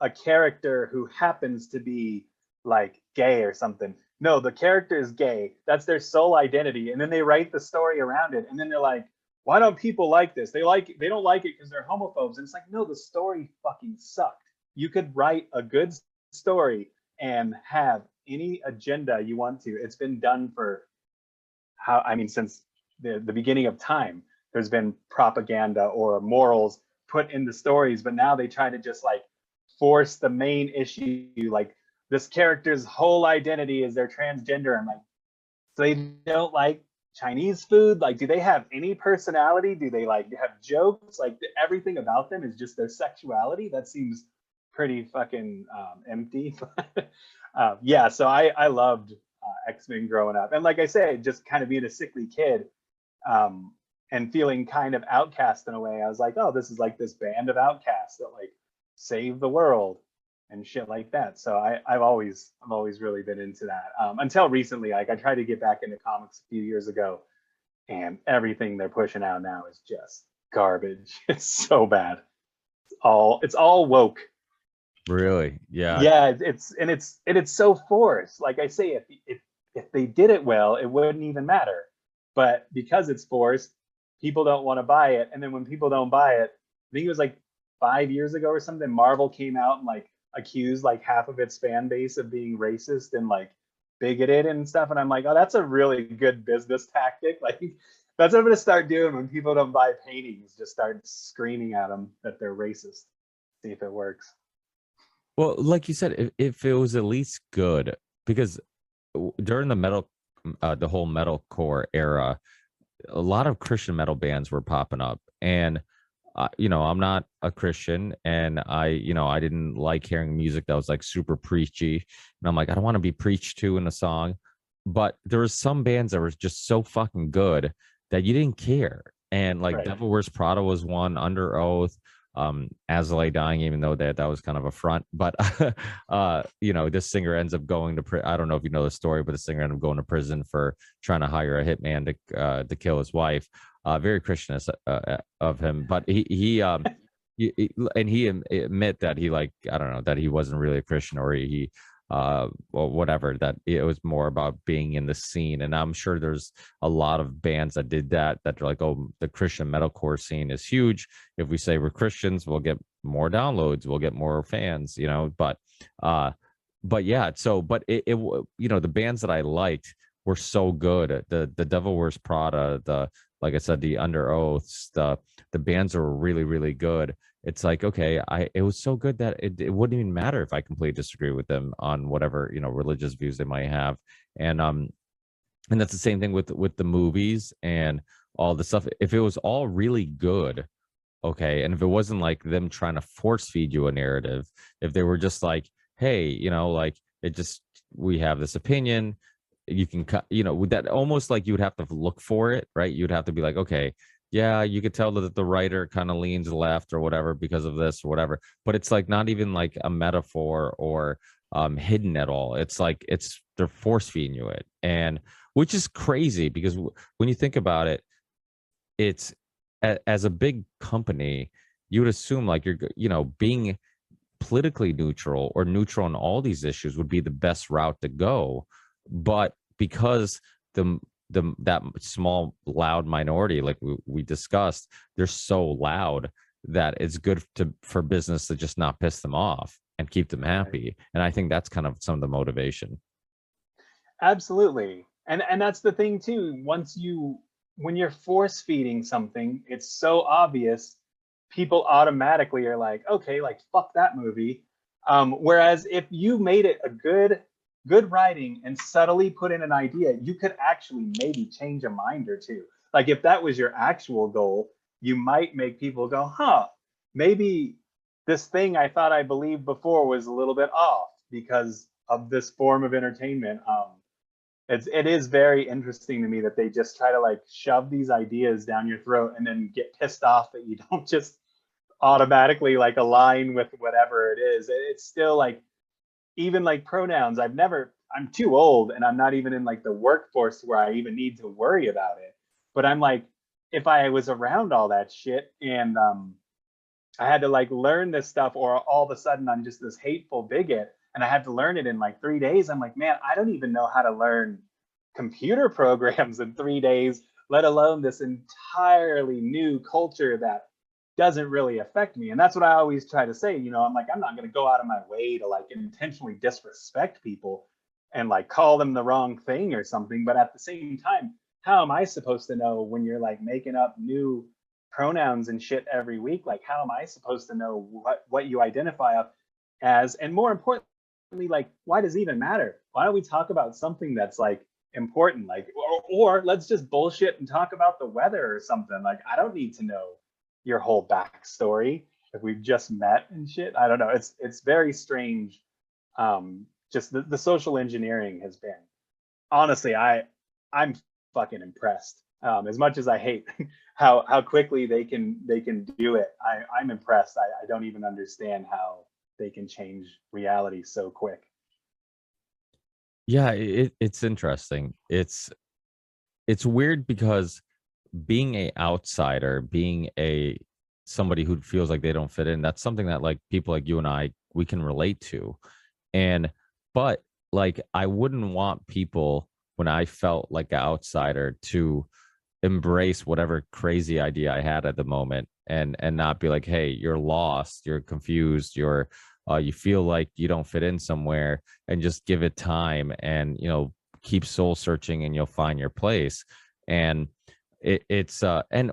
a character who happens to be like gay or something. No, the character is gay. That's their sole identity. And then they write the story around it. And then they're like, why don't people like this? They don't like it because they're homophobes. And it's like, no, the story fucking sucked. You could write a good story and have any agenda you want to. It's been done for since the beginning of time. There's been propaganda or morals put in the stories, but now they try to just like force the main issue, like this character's whole identity is they're transgender. And like, so they don't like Chinese food. Like, do they have any personality? Do they like have jokes? Like everything about them is just their sexuality. That seems pretty fucking empty. Yeah, so I loved X-Men growing up, and like I said, just kind of being a sickly kid, and feeling kind of outcast in a way. I was like, oh, this is like this band of outcasts that like save the world and shit like that. So I've always really been into that, until recently. Like I tried to get back into comics a few years ago, and everything they're pushing out now is just garbage. It's so bad. It's all woke. Really? Yeah. Yeah, it's so forced. Like I say, if they did it well, it wouldn't even matter. But because it's forced, people don't want to buy it. And then when people don't buy it, I think it was like 5 years ago or something, Marvel came out and like accused like half of its fan base of being racist and like bigoted and stuff. And I'm like, oh, that's a really good business tactic. Like that's what I'm gonna start doing when people don't buy paintings. Just start screaming at them that they're racist. See if it works. Well, like you said, if it was at least good, because during the whole metalcore era, a lot of Christian metal bands were popping up. And you know, I'm not a Christian, and you know, I didn't like hearing music that was like super preachy, and I'm like, I don't want to be preached to in a song. But there were some bands that were just so fucking good that you didn't care. And like Right. Devil Wears Prada was one, Under Oath, As I Lay Dying, even though that was kind of a front. But you know, this singer ends up going to I don't know if you know the story, but the singer ended up going to prison for trying to hire a hitman to kill his wife. Very Christian of him, but and he admit that he, like, I don't know, that he wasn't really a Christian, or he or whatever, that it was more about being in the scene. And I'm sure there's a lot of bands that did that are like, oh, the Christian metalcore scene is huge. If we say we're Christians, we'll get more downloads, we'll get more fans, you know. But yeah, so but it you know, the bands that I liked were so good. The Devil Wears Prada, the, like I said, the Under Oaths, the bands are really, really good. It's like, okay, it was so good that it wouldn't even matter if I completely disagree with them on whatever, you know, religious views they might have. And that's the same thing with the movies and all the stuff. If it was all really good, okay, and if it wasn't like them trying to force feed you a narrative, if they were just like, hey, you know, like, it just, we have this opinion, you can cut, you know, with that, almost like you would have to look for it, right? You'd have to be like, okay, yeah, you could tell that the writer kind of leans left or whatever because of this or whatever, but it's like not even like a metaphor or hidden at all. It's like they're force feeding you it, and which is crazy because when you think about it, it's as a big company, you would assume like being politically neutral or neutral on all these issues would be the best route to go, but because the that small loud minority, like we discussed, they're so loud that it's good for business to just not piss them off and keep them Right. happy. And I think that's kind of some of the motivation. Absolutely. And that's the thing too. When you're force feeding something, it's so obvious, people automatically are like, okay, like fuck that movie. Whereas if you made it a good writing and subtly put in an idea, you could actually maybe change a mind or two. Like if that was your actual goal, you might make people go, huh, maybe this thing I thought I believed before was a little bit off because of this form of entertainment. It is very interesting to me that they just try to like shove these ideas down your throat and then get pissed off that you don't just automatically like align with whatever it is. It's still like, even like pronouns, I'm too old and I'm not even in like the workforce where I even need to worry about it. But I'm like, if I was around all that shit and I had to like learn this stuff, or all of a sudden I'm just this hateful bigot and I had to learn it in like 3 days. I'm like, man, I don't even know how to learn computer programs in 3 days, let alone this entirely new culture that doesn't really affect me. And that's what I always try to say. I'm like, I'm not going to go out of my way to like intentionally disrespect people and like call them the wrong thing or something. But at the same time, how am I supposed to know when you're like making up new pronouns and shit every week? Like, how am I supposed to know what you identify as? And more importantly, like, why does it even matter? Why don't we talk about something that's like important? Like, or let's just bullshit and talk about the weather or something. Like, I don't need to know your whole backstory if we've just met and shit. I don't know. It's very strange. Just the social engineering has been, honestly, I'm fucking impressed. As much as I hate how quickly they can do it, I'm impressed. I don't even understand how they can change reality so quick. Yeah, it's interesting. It's weird because being a outsider, being a somebody who feels like they don't fit in, that's something that like people like you and I we can relate to. And but like I wouldn't want people when I felt like an outsider to embrace whatever crazy idea I had at the moment and not be like, hey, you're lost, you're confused, you feel like you don't fit in somewhere, and just give it time and keep soul searching and you'll find your place. And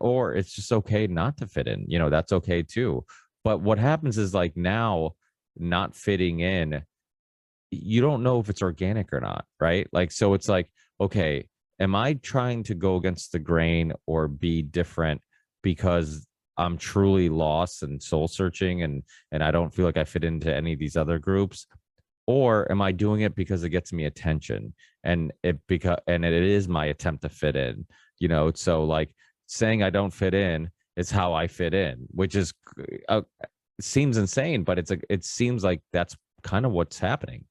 or it's just okay not to fit in, that's okay too. But what happens is like now not fitting in, you don't know if it's organic or not, right? Like, so it's like, okay, am I trying to go against the grain or be different because I'm truly lost and soul searching and I don't feel like I fit into any of these other groups? Or am I doing it because it gets me attention and it is my attempt to fit in, so like saying I don't fit in is how I fit in, which is seems insane, but it seems like that's kind of what's happening.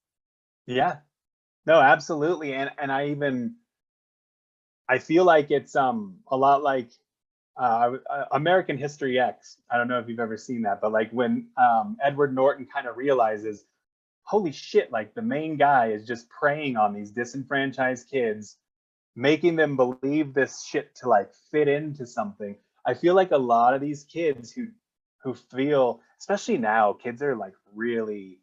Yeah, no, absolutely. And I feel like it's a lot like American History X. I don't know if you've ever seen that, but like when Edward Norton kind of realizes, holy shit, like the main guy is just preying on these disenfranchised kids, making them believe this shit to like fit into something. I feel like a lot of these kids who feel, especially now, kids are like really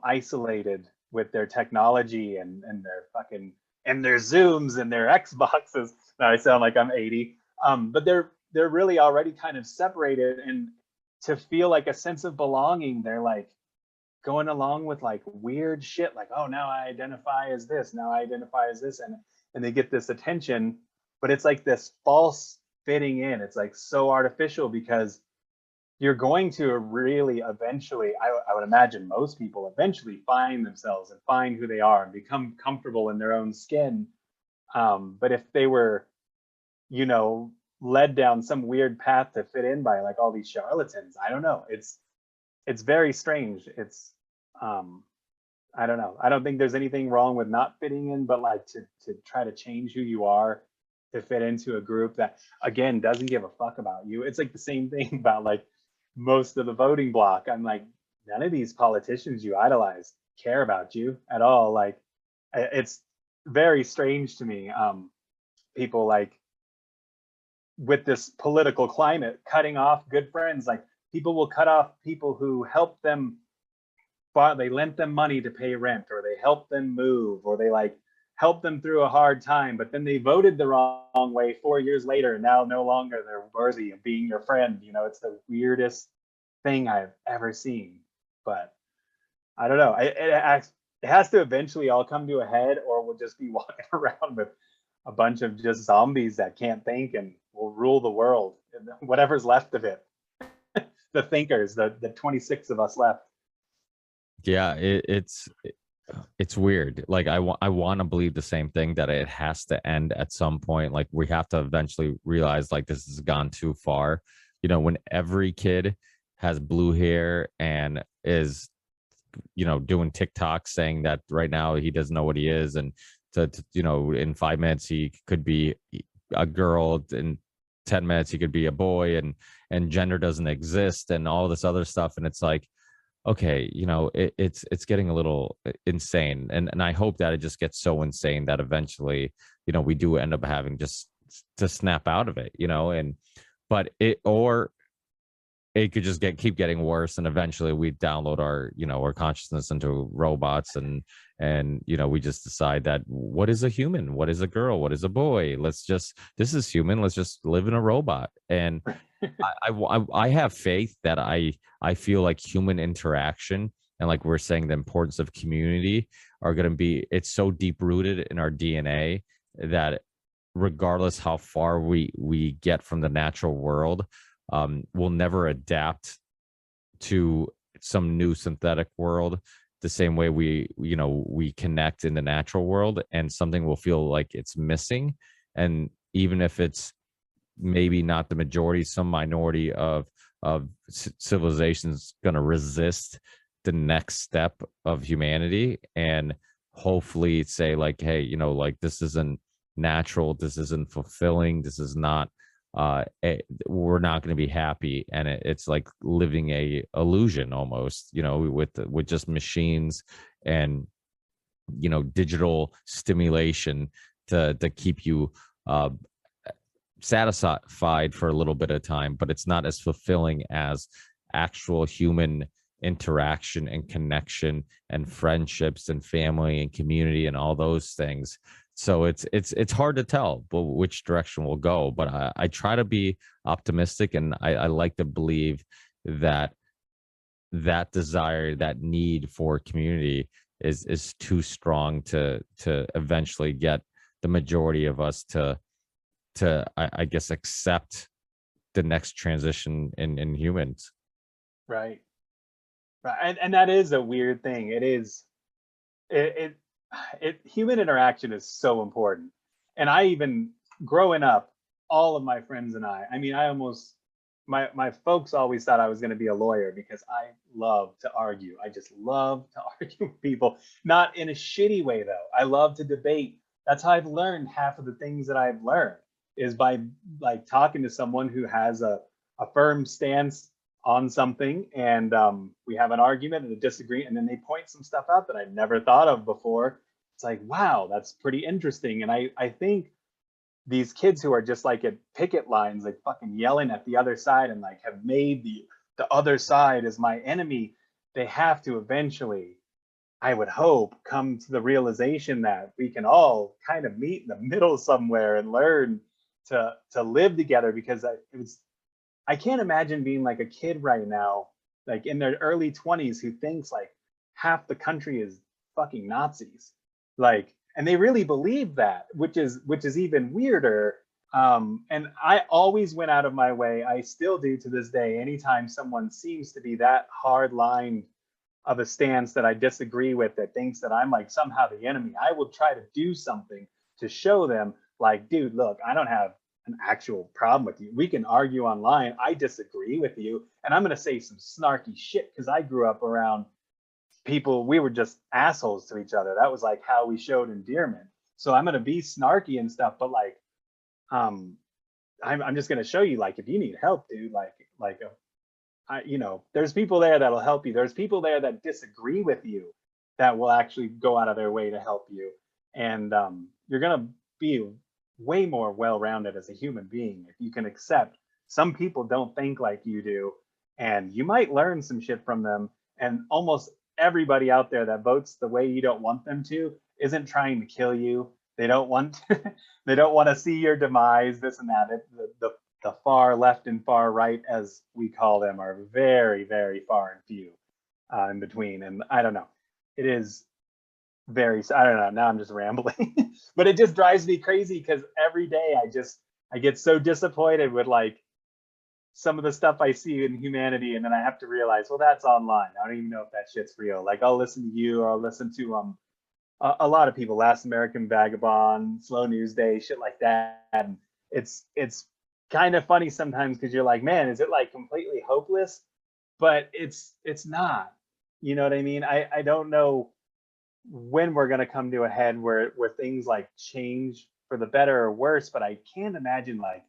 isolated with their technology and their fucking and their Zooms and their Xboxes. Now I sound like I'm 80, but they're really already kind of separated, and to feel like a sense of belonging, they're like going along with like weird shit, like, oh, now I identify as this, now I identify as this, and they get this attention, but it's like this false fitting in. It's like so artificial because you're going to really eventually, I would imagine most people eventually find themselves and find who they are and become comfortable in their own skin. But if they were, you know, led down some weird path to fit in by like all these charlatans. I don't know. It's very strange. It's I don't know. I don't think there's anything wrong with not fitting in, but like to try to change who you are to fit into a group that again doesn't give a fuck about you. It's like the same thing about like most of the voting bloc. I'm like, none of these politicians you idolize care about you at all. Like it's very strange to me. People like with this political climate cutting off good friends, like people will cut off people who help them, they lent them money to pay rent, or they helped them move, or they like helped them through a hard time, but then they voted the wrong way 4 years later and now no longer they're worthy of being your friend. You know, it's the weirdest thing I've ever seen. But I don't know. It has to eventually all come to a head, or we'll just be walking around with a bunch of just zombies that can't think and will rule the world, whatever's left of it. The thinkers, the 26 of us left. Yeah, it's weird. Like I want to believe the same thing, that it has to end at some point. Like we have to eventually realize like this has gone too far. You know, when every kid has blue hair and is, you know, doing TikTok saying that right now he doesn't know what he is, and to you know, in 5 minutes he could be a girl, in 10 minutes he could be a boy, and gender doesn't exist and all this other stuff. And it's like, okay, you know, it's getting a little insane, and I hope that it just gets so insane that eventually, you know, we do end up having just to snap out of it, you know. And but it could just keep getting worse, and eventually we download our, you know, our consciousness into robots, and you know, we just decide that what is a human, what is a girl, what is a boy, this is human, let's just live in a robot. And I have faith that I feel like human interaction, and like we're saying, the importance of community are going to be, it's so deep rooted in our DNA that regardless how far we get from the natural world, we'll never adapt to some new synthetic world the same way we connect in the natural world, and something will feel like it's missing. And even if it's maybe not the majority, some minority of civilizations going to resist the next step of humanity, and hopefully say like, hey, you know, like this isn't natural, this isn't fulfilling, this is not we're not going to be happy. And it's like living a illusion almost, you know, with just machines and, you know, digital stimulation to keep you satisfied for a little bit of time, but it's not as fulfilling as actual human interaction and connection and friendships and family and community and all those things. So it's hard to tell which direction we'll go, but I try to be optimistic, and I like to believe that that desire, that need for community is too strong to eventually get the majority of us to I guess accept the next transition in humans. Right. Right. And that is a weird thing. It is it human interaction is so important. And I even growing up, all of my friends and I mean, I almost my folks always thought I was going to be a lawyer because I love to argue. I just love to argue with people, not in a shitty way though. I love to debate. That's how I've learned half of the things that I've learned, is by like talking to someone who has a firm stance on something, and we have an argument and a disagreement, and then they point some stuff out that I never thought of before. It's like, wow, that's pretty interesting. And I think these kids who are just like at picket lines, like fucking yelling at the other side and like have made the other side as my enemy, they have to eventually, I would hope, come to the realization that we can all kind of meet in the middle somewhere and learn to live together. Because I can't imagine being like a kid right now, like in their early 20s, who thinks like half the country is fucking Nazis. Like, and they really believe that, which is even weirder. And I always went out of my way, I still do to this day, anytime someone seems to be that hard line of a stance that I disagree with, that thinks that I'm like somehow the enemy, I will try to do something to show them like, dude, look, I don't have an actual problem with you. We can argue online. I disagree with you, and I'm going to say some snarky shit because I grew up around people. We were just assholes to each other. That was like how we showed endearment. So I'm going to be snarky and stuff, but like, I'm just going to show you, like, if you need help, dude, there's people there that'll help you. There's people there that disagree with you that will actually go out of their way to help you. And you're going to be way more well-rounded as a human being if you can accept some people don't think like you do, and you might learn some shit from them. And almost everybody out there that votes the way you don't want them to isn't trying to kill you. They don't want they don't want to see your demise, this and that. The far left and far right, as we call them, are very, very far and few in between. And I don't know. It is I don't know. Now I'm just rambling, but it just drives me crazy because every day I get so disappointed with like some of the stuff I see in humanity, and then I have to realize, well, that's online. I don't even know if that shit's real. Like, I'll listen to you, or I'll listen to a lot of people, Last American Vagabond, Slow News Day, shit like that. And it's kind of funny sometimes because you're like, man, is it like completely hopeless? But it's not. You know what I mean? I don't know when we're going to come to a head where things like change for the better or worse, but I can't imagine like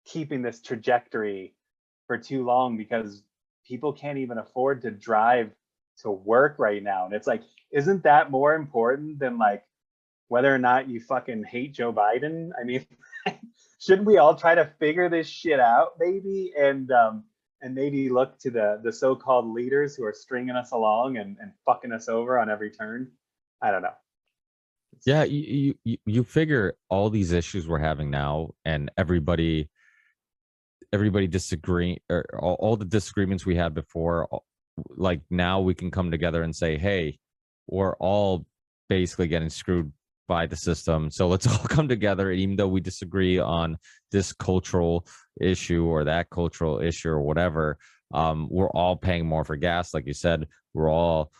keeping this trajectory for too long because people can't even afford to drive to work right now. And it's like, isn't that more important than like whether or not you fucking hate Joe Biden? I mean, shouldn't we all try to figure this shit out, maybe? And maybe look to the so-called leaders who are stringing us along and fucking us over on every turn. I don't know. Yeah, you figure all these issues we're having now, and everybody disagree, or all the disagreements we had before, like now we can come together and say, hey, we're all basically getting screwed by the system, so let's all come together. And even though we disagree on this cultural issue or that cultural issue or whatever, we're all paying more for gas, like you said. We're all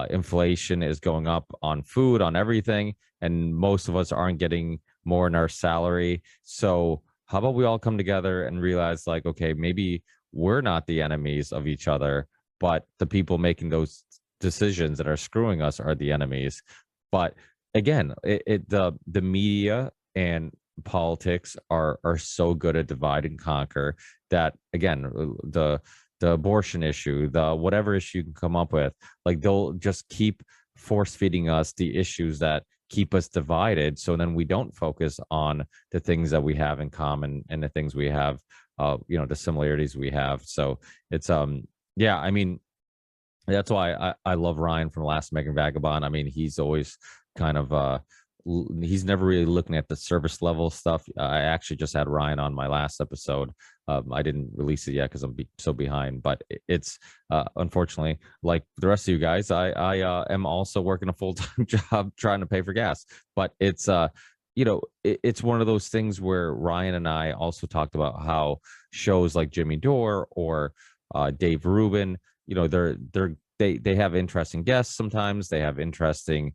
inflation is going up on food, on everything, and most of us aren't getting more in our salary. So how about we all come together and realize, like, okay, maybe we're not the enemies of each other, but the people making those decisions that are screwing us are the enemies. But again, the media and politics are so good at divide and conquer that, again, the abortion issue, the whatever issue you can come up with, like they'll just keep force feeding us the issues that keep us divided, so then we don't focus on the things that we have in common and the things we have, the similarities we have. So it's yeah, I mean, that's why I love Ryan from Last American Vagabond. I mean, he's always kind of he's never really looking at the service level stuff. I actually just had Ryan on my last episode. I didn't release it yet because I'm so behind, but it's unfortunately, like the rest of you guys, I am also working a full-time job trying to pay for gas. But it's it's one of those things where Ryan and I also talked about how shows like Jimmy Dore or Dave Rubin, they have interesting guests. Sometimes they have interesting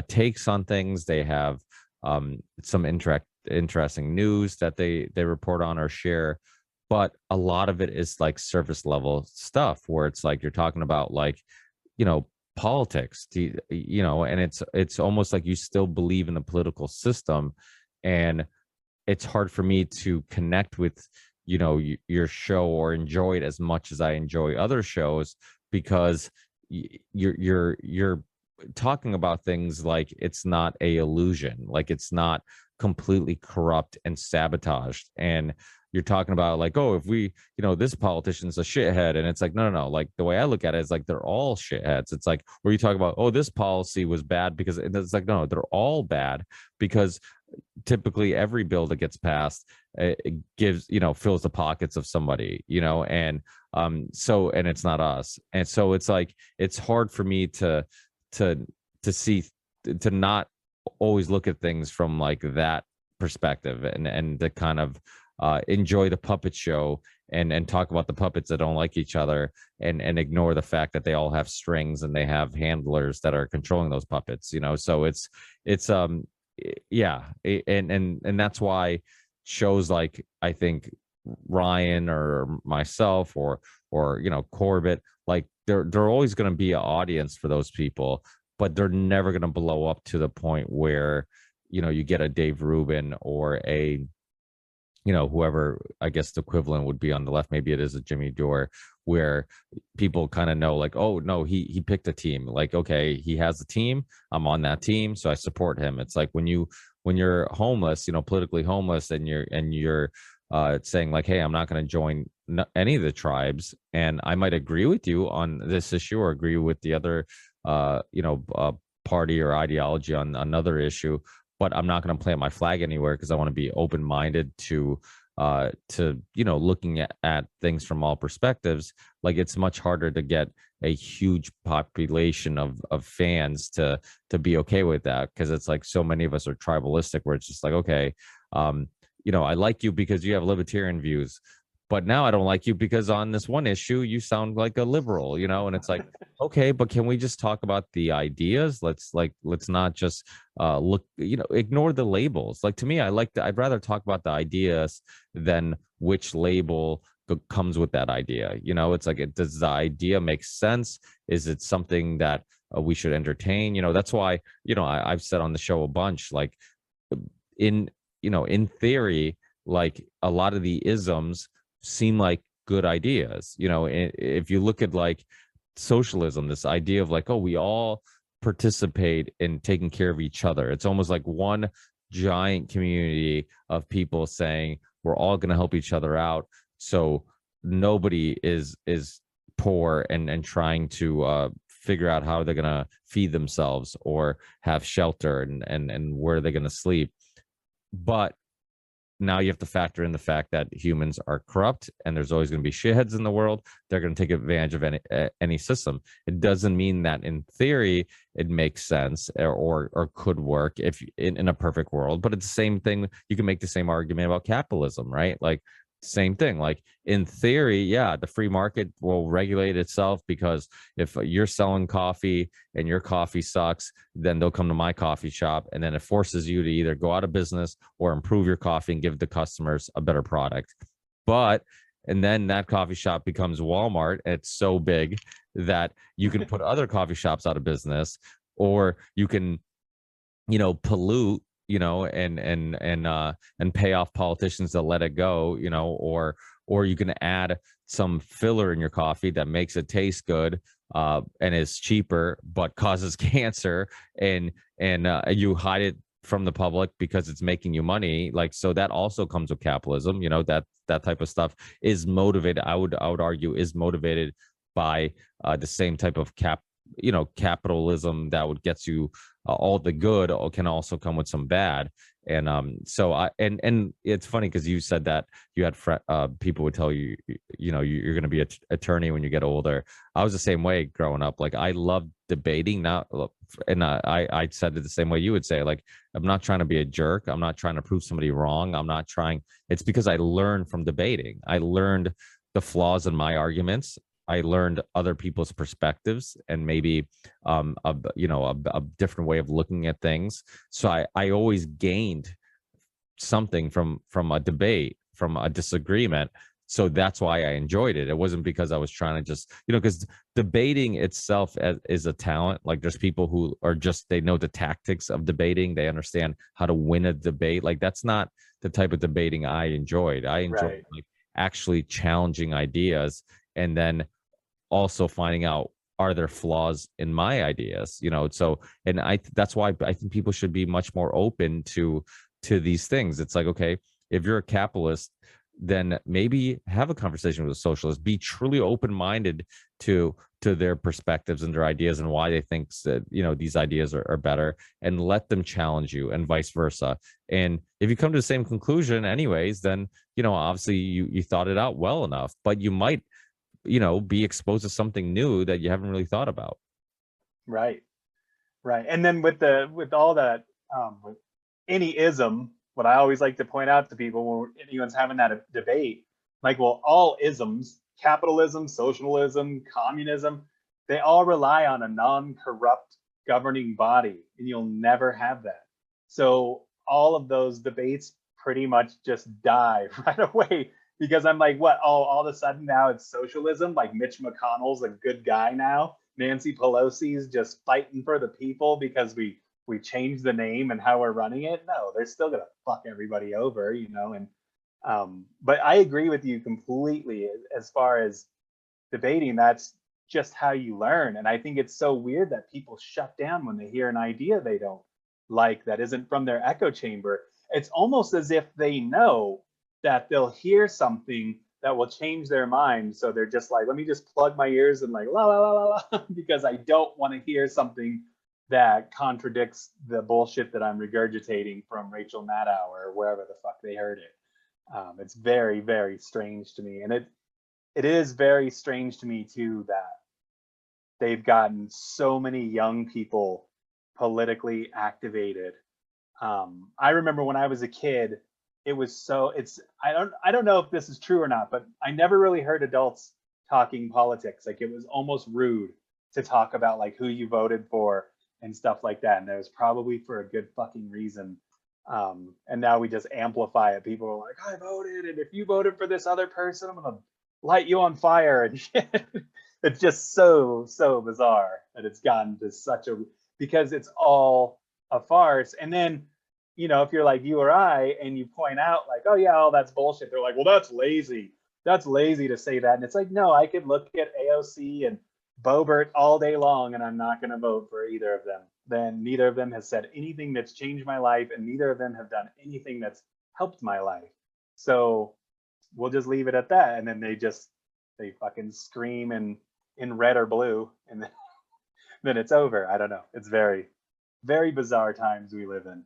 takes on things. They have some interesting news that they report on or share, but a lot of it is like surface level stuff where it's like you're talking about, like, politics, and it's almost like you still believe in the political system. And it's hard for me to connect with your show or enjoy it as much as I enjoy other shows, because you're talking about things like it's not a illusion, like it's not completely corrupt and sabotaged. And you're talking about like, oh, if we, this politician's a shithead, and it's like, no, like the way I look at it is like they're all shitheads. It's like where you talk about, oh, this policy was bad because it's like, no, they're all bad, because typically every bill that gets passed, it gives, fills the pockets of somebody, and so, and it's not us. And so it's like, it's hard for me to see, to not always look at things from like that perspective, and to kind of enjoy the puppet show and talk about the puppets that don't like each other, and ignore the fact that they all have strings and they have handlers that are controlling those puppets. So it's yeah, and that's why shows like, I think, Ryan or myself or Corbett, like they're always going to be an audience for those people, but they're never going to blow up to the point where you get a Dave Rubin or a whoever, I guess the equivalent would be on the left. Maybe it is a Jimmy Dore, where people kind of know, like, oh no, he picked a team. Like, okay, he has a team. I'm on that team, so I support him. It's like when you're homeless, politically homeless, and you're saying like, hey, I'm not going to join any of the tribes, and I might agree with you on this issue or agree with the other, party or ideology on another issue, but I'm not going to plant my flag anywhere because I want to be open minded to looking at things from all perspectives. Like, it's much harder to get a huge population of fans to be okay with that, because it's like so many of us are tribalistic, where it's just like, okay, I like you because you have libertarian views, but now I don't like you because on this one issue you sound like a liberal, and it's like, okay, but can we just talk about the ideas? Let's not just look, ignore the labels. Like, to me, I'd rather talk about the ideas than which label comes with that idea. It's like, does the idea make sense? Is it something that we should entertain? That's why, I've said on the show a bunch, like, in theory, like, a lot of the isms seem like good ideas. If you look at like socialism, this idea of like, oh, we all participate in taking care of each other. It's almost like one giant community of people saying we're all going to help each other out, so nobody is poor and trying to figure out how they're going to feed themselves or have shelter and where they're going to sleep. But now you have to factor in the fact that humans are corrupt and there's always going to be shitheads in the world. They're going to take advantage of any system. It doesn't mean that in theory it makes sense or could work if in a perfect world. But it's the same thing. You can make the same argument about capitalism, right? Like, same thing. Like, in theory, yeah, the free market will regulate itself, because if you're selling coffee and your coffee sucks, then they'll come to my coffee shop, and then it forces you to either go out of business or improve your coffee and give the customers a better product. And then that coffee shop becomes Walmart. It's so big that you can put other coffee shops out of business, or you can pollute, and pay off politicians to let it go, or you can add some filler in your coffee that makes it taste good, and is cheaper but causes cancer, and you hide it from the public because it's making you money. Like, so that also comes with capitalism. That type of stuff is motivated, I would argue, is motivated by the same type of capitalism that would get you all the good, can also come with some bad. And it's funny because you said that you had people would tell you, you're going to be an attorney when you get older. I was the same way growing up. Like, I loved debating now, and I said it the same way you would say. Like, I'm not trying to be a jerk. I'm not trying to prove somebody wrong. It's because I learned from debating. I learned the flaws in my arguments. I learned other people's perspectives and maybe a different way of looking at things. So I always gained something from a debate, from a disagreement. So that's why I enjoyed it. It wasn't because I was trying to just, because debating itself is a talent. Like, there's people who are they know the tactics of debating. They understand how to win a debate. Like, that's not the type of debating I enjoyed. I enjoyed Right. like actually challenging ideas, and then also finding out, are there flaws in my ideas, so, and that's why I think people should be much more open to these things. It's like, okay, if you're a capitalist, then maybe have a conversation with a socialist. Be truly open-minded to their perspectives and their ideas and why they think that these ideas are better, and let them challenge you, and vice versa. And if you come to the same conclusion anyways, then obviously you thought it out well enough, but you might be exposed to something new that you haven't really thought about. Right. Right. And then with all that, with any ism, what I always like to point out to people when anyone's having that debate, like, well, all isms, capitalism, socialism, communism, they all rely on a non-corrupt governing body, and you'll never have that. So all of those debates pretty much just die right away, because I'm like, what? Oh, all of a sudden now it's socialism. Like Mitch McConnell's a good guy now. Nancy Pelosi's just fighting for the people because we changed the name and how we're running it. No, they're still gonna fuck everybody over, you know. And but I agree with you completely as far as debating. That's just how you learn. And I think it's so weird that people shut down when they hear an idea they don't like that isn't from their echo chamber. It's almost as if they know that they'll hear something that will change their mind. So they're just like, let me just plug my ears and like, la, la, la, la, la, because I don't want to hear something that contradicts the bullshit that I'm regurgitating from Rachel Maddow or wherever the fuck they heard it. It's very, very strange to me. And it is very strange to me too that they've gotten so many young people politically activated. I remember when I was a kid, it was so it's I don't know if this is true or not, but I never really heard adults talking politics. Like it was almost rude to talk about like who you voted for and stuff like that. And there was probably for a good fucking reason. And now we just amplify it. People are like, I voted, and if you voted for this other person, I'm gonna light you on fire and shit. It's just so bizarre that it's gotten to such a, because it's all a farce. And then, you know, if you're like you or I and you point out like, oh yeah, all that's bullshit, they're like, well, that's lazy. That's lazy to say that. And it's like, no, I could look at AOC and Boebert all day long and I'm not going to vote for either of them. Then neither of them has said anything that's changed my life, and neither of them have done anything that's helped my life. So we'll just leave it at that. And then they fucking scream in red or blue, and then it's over. I don't know. It's very, very bizarre times we live in.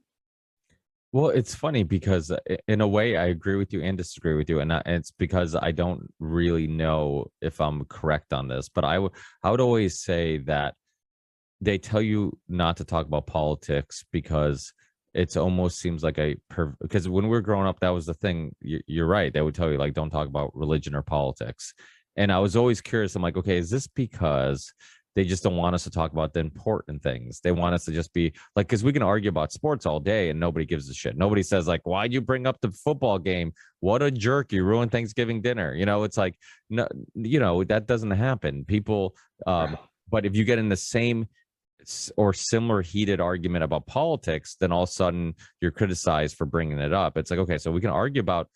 Well, it's funny because in a way I agree with you and disagree with you, and it's because I don't really know if I'm correct on this, but I would always say that they tell you not to talk about politics because it's almost seems like because when we were growing up, that was the thing. You're right. They would tell you like, don't talk about religion or politics. And I was always curious. I'm like, okay, is this because they just don't want us to talk about the important things? They want us to just be like, because we can argue about sports all day and nobody gives a shit. Nobody says like, why'd you bring up the football game? What a jerk. You ruined Thanksgiving dinner. You know, it's like, no, you know, that doesn't happen. People, but if you get in the same or similar heated argument about politics, then all of a sudden you're criticized for bringing it up. It's like, okay, so we can argue about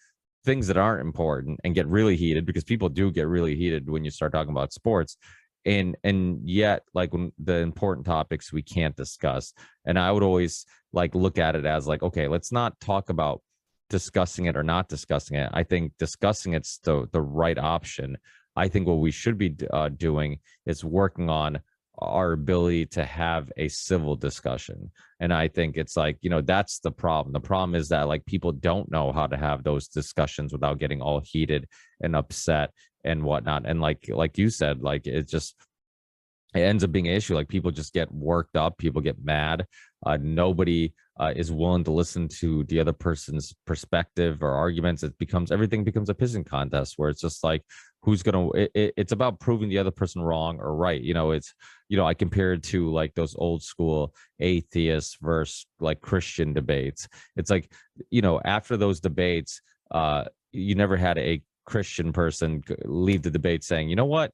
things that aren't important and get really heated, because people do get really heated when you start talking about sports, and yet like when the important topics we can't discuss. And I would always like look at it as like, okay, let's not talk about discussing it or not discussing it. I think discussing it's the right option. I think what we should be doing is working on our ability to have a civil discussion. And I think it's like, you know, that's the problem. The problem is that like people don't know how to have those discussions without getting all heated and upset and whatnot. And like you said, like it ends up being an issue. Like people just get worked up, people get mad. Nobody is willing to listen to the other person's perspective or arguments. Everything becomes a pissing contest where it's just like, who's gonna it's about proving the other person wrong or right. You know, it's, you know, I compare it to like those old school atheists versus like Christian debates. It's like, you know, after those debates, you never had a Christian person leave the debate saying, you know what,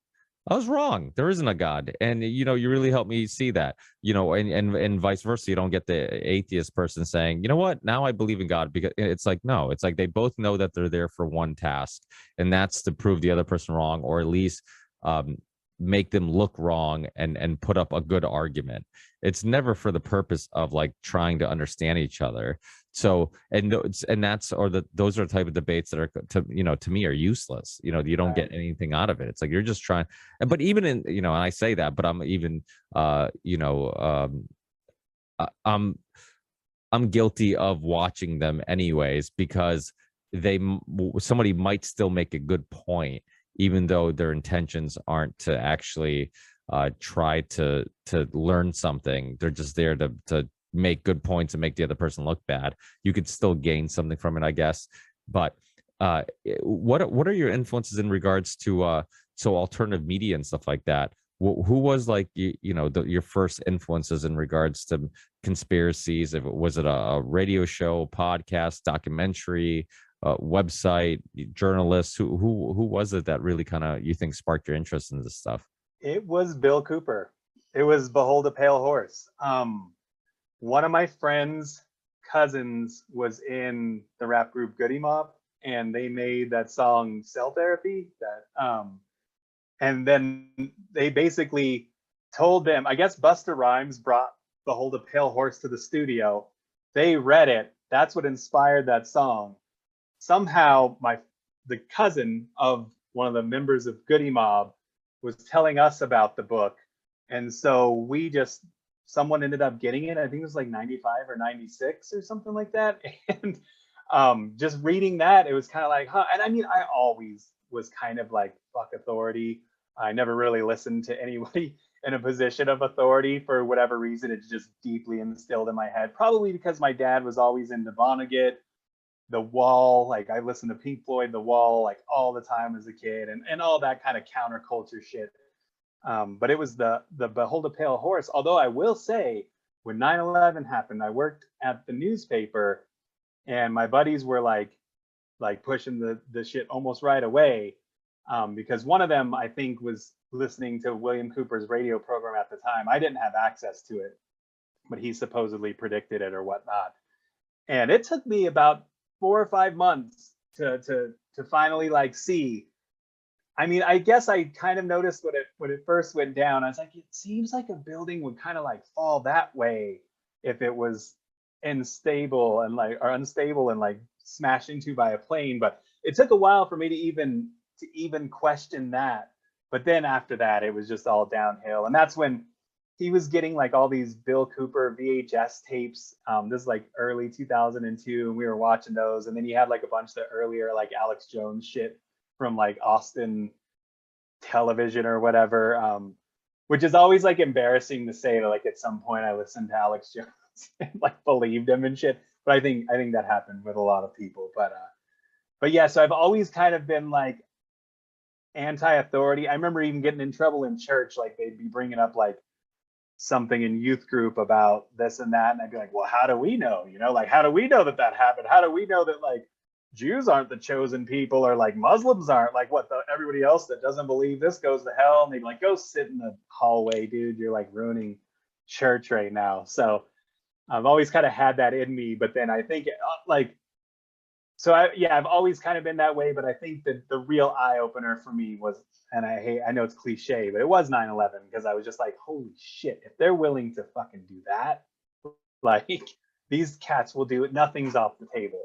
I was wrong. There isn't a God. And, you know, you really helped me see that, you know, and vice versa. You don't get the atheist person saying, you know what, now I believe in God. Because it's like, no, it's like they both know that they're there for one task, and that's to prove the other person wrong, or at least make them look wrong and put up a good argument. It's never for the purpose of like trying to understand each other. So, those are the type of debates that are, to me, are useless. You know, you don't get anything out of it. It's like you're just trying. But even in, you know, and I say that, but I'm even, I'm guilty of watching them anyways, because somebody might still make a good point, even though their intentions aren't to actually try to learn something. They're just there to make good points and make the other person look bad. You could still gain something from it, I guess. But what are your influences in regards to so alternative media and stuff like that? Who was like your first influences in regards to conspiracies? If was it a radio show, podcast, documentary, website, journalist? Who was it that really kind of you think sparked your interest in this stuff? It was Bill Cooper. It was Behold a Pale Horse. One of my friends' cousins was in the rap group Goody Mob, and they made that song Cell Therapy. And then they basically told them, I guess Busta Rhymes brought Behold a Pale Horse to the studio. They read it. That's what inspired that song. Somehow the cousin of one of the members of Goody Mob was telling us about the book. And so someone ended up getting it. I think it was like 95 or 96 or something like that. And just reading that, it was kind of like, huh. And I mean, I always was kind of like, fuck authority. I never really listened to anybody in a position of authority for whatever reason. It's just deeply instilled in my head, probably because my dad was always into Vonnegut, The Wall. Like I listened to Pink Floyd, The Wall, like all the time as a kid, and all that kind of counterculture shit. But it was the Behold a Pale Horse. Although I will say, when 9/11 happened, I worked at the newspaper, and my buddies were like pushing the shit almost right away, because one of them I think was listening to William Cooper's radio program at the time. I didn't have access to it, but he supposedly predicted it or whatnot. And it took me about 4 or 5 months to finally like see. I mean, I guess I kind of noticed when it first went down. I was like, it seems like a building would kind of like fall that way if it was unstable and like smashed into by a plane. But it took a while for me to even question that. But then after that, it was just all downhill. And that's when he was getting like all these Bill Cooper VHS tapes. This is like early 2002, and we were watching those. And then he had like a bunch of the earlier like Alex Jones shit from like Austin television or whatever, which is always like embarrassing to say that like at some point I listened to Alex Jones and like believed him and shit. But I think that happened with a lot of people. But yeah, so I've always kind of been like anti-authority. I remember even getting in trouble in church. Like they'd be bringing up like something in youth group about this and that, and I'd be like, well, how do we know? Like how do we know that happened? How do we know that like Jews aren't the chosen people, or like Muslims aren't? Like what, everybody else that doesn't believe this goes to hell? And they'd be like, go sit in the hallway, dude. You're like ruining church right now. So I've always kind of had that in me. But then I think I've always kind of been that way. But I think that the real eye opener for me was, and I know it's cliche, but it was 9/11, because I was just like, holy shit, if they're willing to fucking do that, like these cats will do it. Nothing's off the table.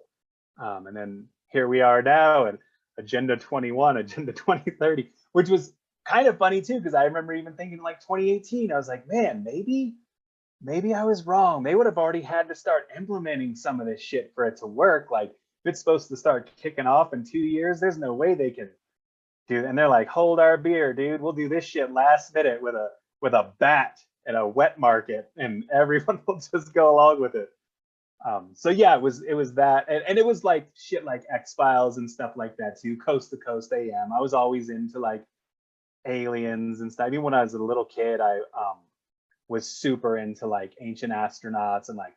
And then here we are now, and Agenda 21, Agenda 2030, which was kind of funny too, because I remember even thinking like 2018, I was like, man, maybe I was wrong. They would have already had to start implementing some of this shit for it to work. Like if it's supposed to start kicking off in 2 years, there's no way they can do it. And they're like, hold our beer, dude. We'll do this shit last minute with a bat at a wet market, and everyone will just go along with it. So yeah, it was that, and it was like shit like X-Files and stuff like that too. Coast to Coast AM. I was always into like aliens and stuff. Even when I was a little kid, I was super into like ancient astronauts and like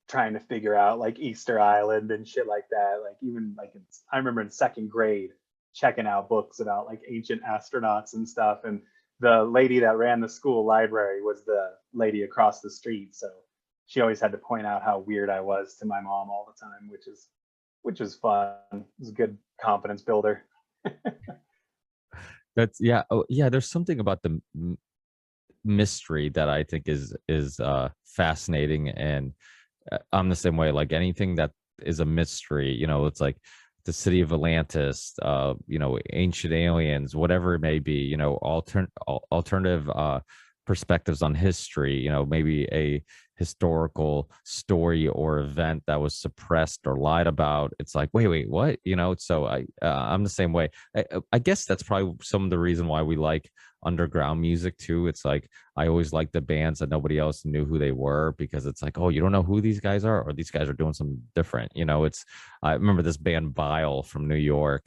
trying to figure out like Easter Island and shit like that. Like even like I remember in second grade checking out books about like ancient astronauts and stuff. And the lady that ran the school library was the lady across the street, so she always had to point out how weird I was to my mom all the time, which was fun. It was a good confidence builder. That's yeah. Oh, yeah. There's something about the mystery that I think is fascinating, and I'm the same way. Like anything that is a mystery, it's like the city of Atlantis, ancient aliens, whatever it may be, alternative perspectives on history, maybe a historical story or event that was suppressed or lied about. It's like, wait, what? So I'm the same way. I guess that's probably some of the reason why we like underground music too. It's like I always liked the bands that nobody else knew who they were, because it's like, oh, you don't know who these guys are, or these guys are doing something different. I remember this band Bile from New York.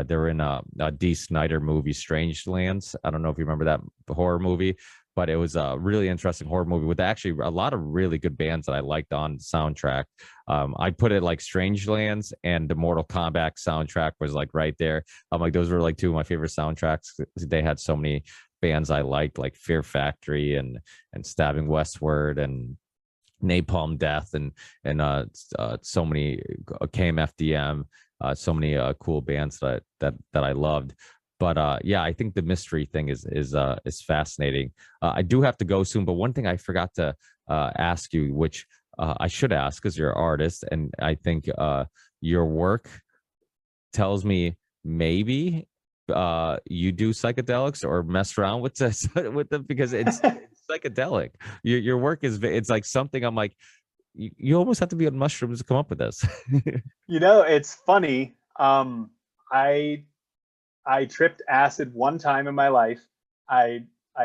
They're in a D. Snyder movie, Strangelands. I don't know if you remember that horror movie, but it was a really interesting horror movie with actually a lot of really good bands that I liked on soundtrack. I put it like Strangelands and the Mortal Kombat soundtrack was like right there. I'm like, those were like two of my favorite soundtracks. They had so many bands I liked, like Fear Factory and Stabbing Westward and Napalm Death and so many KMFDM, so many cool bands that I loved. But yeah, I think the mystery thing is fascinating. I do have to go soon, but one thing I forgot to ask you, which I should ask because you're an artist, and I think your work tells me maybe you do psychedelics or mess around with with them because it's psychedelic. Your work is it's like something I'm like you almost have to be on mushrooms to come up with this. It's funny. I I tripped acid one time in my life. I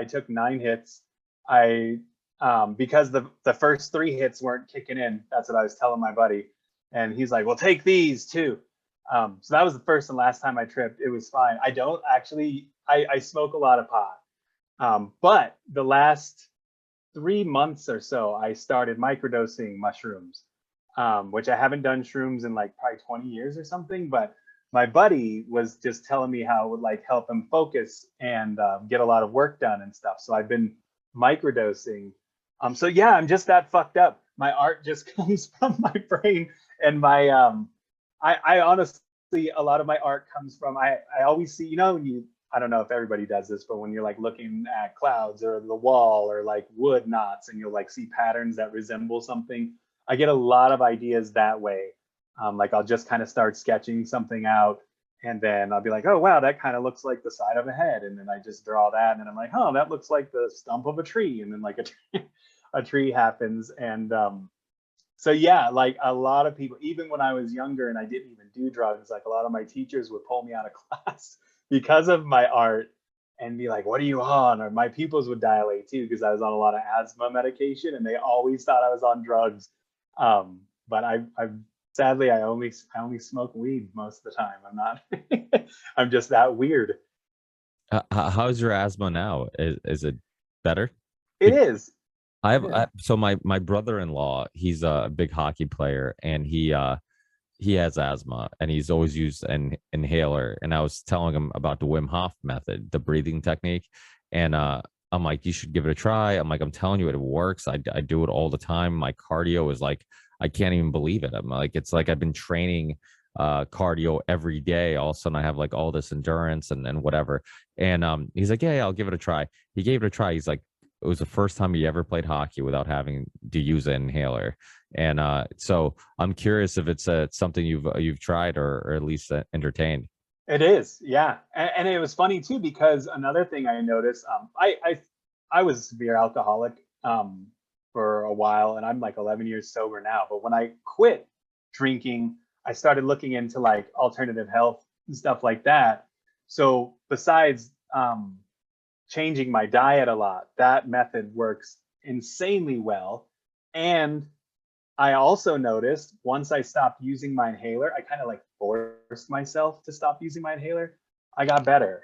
took 9 hits. I Because the first 3 hits weren't kicking in. That's what I was telling my buddy, and he's like, "Well, take these too." So that was the first and last time I tripped. It was fine. I don't actually. I smoke a lot of pot, but the last 3 months or so, I started microdosing mushrooms, which I haven't done shrooms in like probably 20 years or something. But my buddy was just telling me how it would like help him focus and get a lot of work done and stuff. So I've been microdosing. So yeah, I'm just that fucked up. My art just comes from my brain and my I honestly, a lot of my art comes from I always see, when you, I don't know if everybody does this, but when you're like looking at clouds or the wall or like wood knots and you'll like see patterns that resemble something, I get a lot of ideas that way. Like I'll just kind of start sketching something out and then I'll be like, oh wow, that kind of looks like the side of a head. And then I just draw that and then I'm like, oh, that looks like the stump of a tree. And then like a tree happens. And so yeah, like a lot of people, even when I was younger and I didn't even do drugs, like a lot of my teachers would pull me out of class because of my art and be like, what are you on? Or my pupils would dilate too because I was on a lot of asthma medication and they always thought I was on drugs. But I've sadly I only smoke weed most of the time. I'm not I'm just that weird. How's your asthma now? Is it better? It is. Yeah. So my brother-in-law, he's a big hockey player, and he has asthma, and he's always used an inhaler. And I was telling him about the Wim Hof method, the breathing technique, and I'm like, you should give it a try. I'm like, I'm telling you, it works. I do it all the time. My cardio is like, I can't even believe it. I'm like, it's like I've been training cardio every day. All of a sudden, I have like all this endurance and whatever. And he's like, yeah, I'll give it a try. He gave it a try. He's like, it was the first time he ever played hockey without having to use an inhaler. And so I'm curious if it's something you've tried or at least entertained. It is, yeah, and it was funny too because another thing I noticed, I was a severe alcoholic for a while, and I'm like 11 years sober now. But when I quit drinking, I started looking into like alternative health and stuff like that. So besides changing my diet a lot, that method works insanely well. And I also noticed once I stopped using my inhaler, I kind of like forced myself to stop using my inhaler. I got better.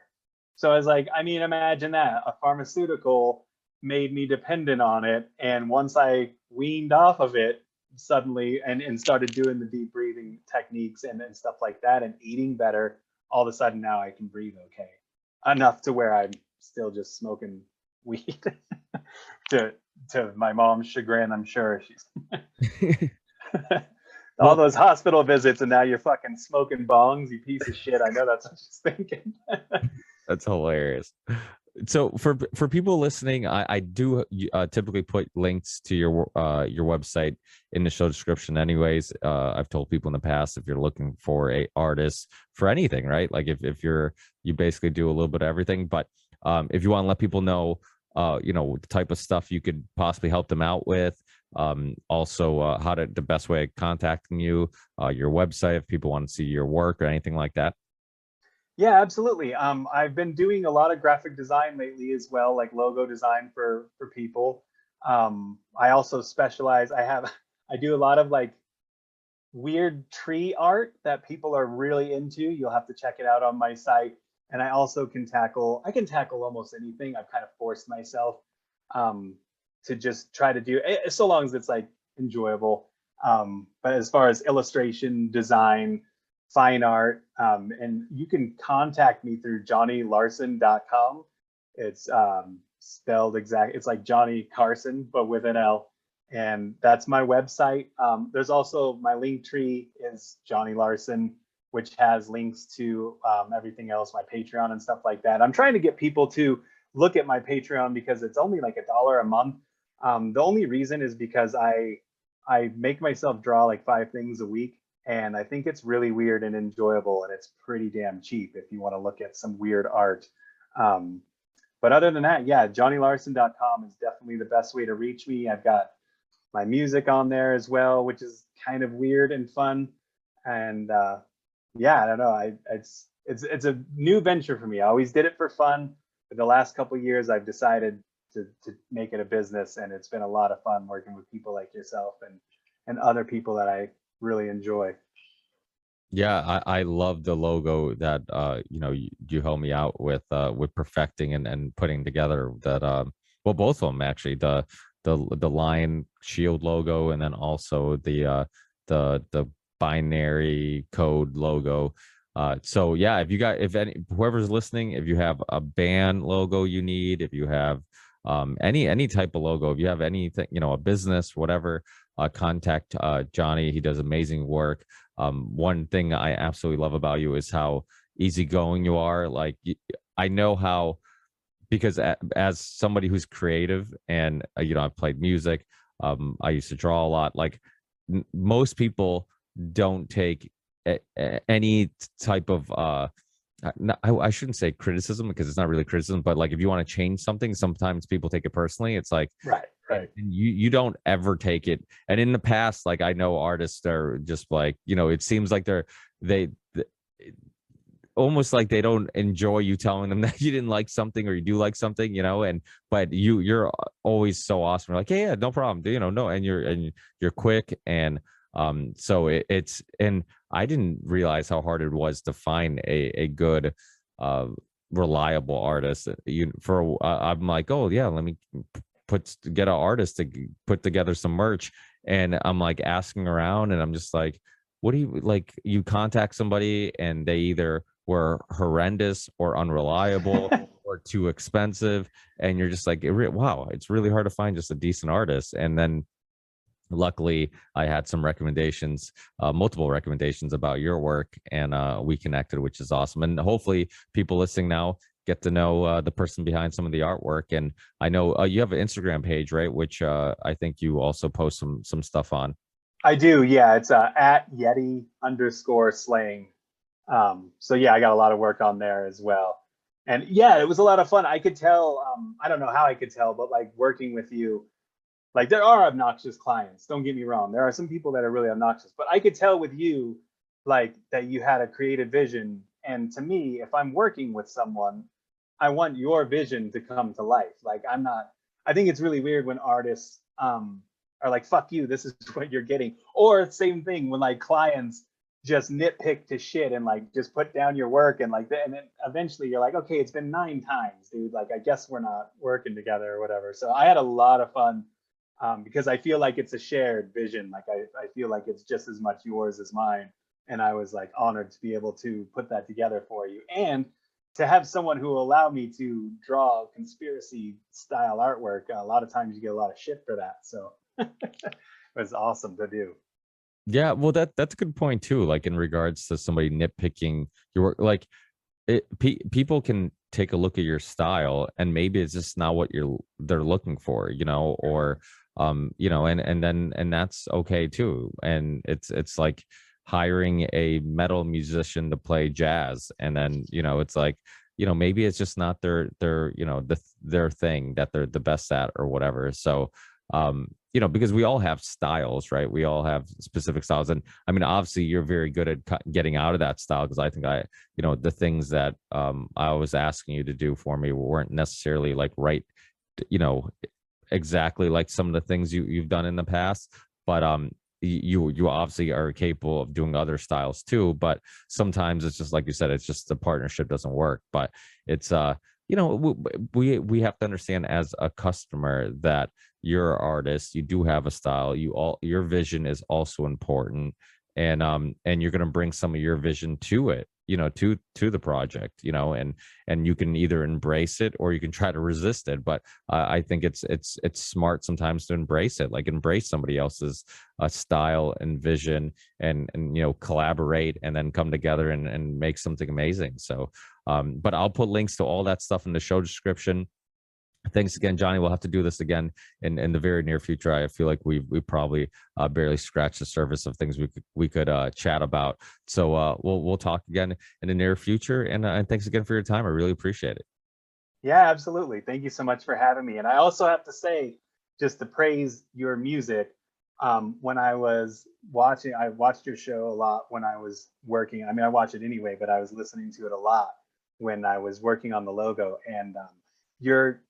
So I was like, I mean, imagine that a pharmaceutical made me dependent on it. And once I weaned off of it suddenly and started doing the deep breathing techniques and stuff like that and eating better, all of a sudden now I can breathe okay. Enough to where I'm still just smoking weed to my mom's chagrin, I'm sure. She's all Well, those hospital visits and now you're fucking smoking bongs, you piece of shit. I know that's what she's thinking. that's hilarious. So for people listening, I do typically put links to your website in the show description. Anyways, I've told people in the past if you're looking for a artist for anything, right? Like if you basically do a little bit of everything. But if you want to let people know, the type of stuff you could possibly help them out with. Also, the best way of contacting you, your website if people want to see your work or anything like that. Yeah, absolutely. I've been doing a lot of graphic design lately as well, like logo design for people. I also specialize. I do a lot of like weird tree art that people are really into. You'll have to check it out on my site. And I also can tackle almost anything. I've kind of forced myself um, to just try to do it, so long as it's like enjoyable. But as far as illustration, design, fine art, and you can contact me through johnnylarson.com. It's spelled exact. It's like Johnny Carson, but with an L. And that's my website. There's also my link tree is Johnny Larson, which has links to everything else, my Patreon and stuff like that. I'm trying to get people to look at my Patreon because it's only like $1 a month. The only reason is because I make myself draw like 5 things a week, and I think it's really weird and enjoyable, and it's pretty damn cheap if you want to look at some weird art. But other than that, yeah, johnnylarson.com is definitely the best way to reach me. I've got my music on there as well, which is kind of weird and fun. And yeah, I don't know. It's a new venture for me. I always did it for fun. But the last couple of years, I've decided to make it a business, and it's been a lot of fun working with people like yourself and other people that I really enjoy. Yeah, I love the logo that you helped me out with perfecting and putting together that well, both of them actually, the lion shield logo, and then also the binary code logo. So yeah, whoever's listening, if you have a band logo you need, if you have any type of logo, if you have anything, a business, whatever, contact Johnny. He does amazing work. One thing I absolutely love about you is how easygoing you are. Like, I know how, because as somebody who's creative and I've played music, I used to draw a lot. Like, most people don't take any type of I shouldn't say criticism, because it's not really criticism, but like, if you want to change something, sometimes people take it personally. It's like, right. And you don't ever take it. And in the past, like, I know artists are just like, it seems like they almost like they don't enjoy you telling them that you didn't like something or you do like something, but you're always so awesome. You're like, yeah, no problem, no, and you're quick. And so it's, and I didn't realize how hard it was to find a good reliable artist. I'm like, oh yeah, let me get an artist to put together some merch. And I'm like asking around, and I'm just like, what do you like? You contact somebody and they either were horrendous or unreliable or too expensive, and you're just like, wow, it's really hard to find just a decent artist. And then luckily I had some recommendations, multiple recommendations about your work, and we connected, which is awesome. And hopefully people listening now get to know the person behind some of the artwork. And I know you have an Instagram page, right? Which I think you also post some stuff on. I do, yeah. It's at Yeti_slaying. So yeah, I got a lot of work on there as well. And yeah, it was a lot of fun. I could tell, I don't know how I could tell, but like working with you, like, there are obnoxious clients, don't get me wrong. There are some people that are really obnoxious, but I could tell with you, like, that you had a creative vision. And to me, if I'm working with someone, I want your vision to come to life. Like, I think it's really weird when artists are like, fuck you, this is what you're getting. Or same thing when like clients just nitpick to shit and like just put down your work, and like, and then eventually you're like, okay, it's been 9 times, dude. Like, I guess we're not working together or whatever. So I had a lot of fun because I feel like it's a shared vision. Like, I feel like it's just as much yours as mine. And I was like honored to be able to put that together for you, and to have someone who will allow me to draw conspiracy style artwork. A lot of times you get a lot of shit for that. So it was awesome to do. Yeah, well, that's a good point too. Like, in regards to somebody nitpicking your work, like, people can take a look at your style, and maybe it's just not what they're looking for, or and that's okay too. And it's like hiring a metal musician to play jazz, and then it's like, maybe it's just not their thing that they're the best at or whatever. So because we all have styles, right? We all have specific styles. And I mean, obviously you're very good at getting out of that style, because I think the things that I was asking you to do for me weren't necessarily like right, exactly like some of the things you've done in the past. But you obviously are capable of doing other styles too. But sometimes it's just like you said, it's just the partnership doesn't work. But it's we have to understand as a customer that you're an artist, you do have a style, your vision is also important, and you're going to bring some of your vision to it, to the project, and you can either embrace it or you can try to resist it. But I think it's smart sometimes to embrace it, like embrace somebody else's style and vision, and collaborate and then come together and make something amazing. So but I'll put links to all that stuff in the show description. Thanks again, Johnny. We'll have to do this again in the very near future. I feel like we probably barely scratched the surface of things we could chat about. So we'll talk again in the near future. And thanks again for your time. I really appreciate it. Yeah, absolutely. Thank you so much for having me. And I also have to say, just to praise your music, when I watched your show a lot when I was working. I mean, I watch it anyway, but I was listening to it a lot when I was working on the logo. And your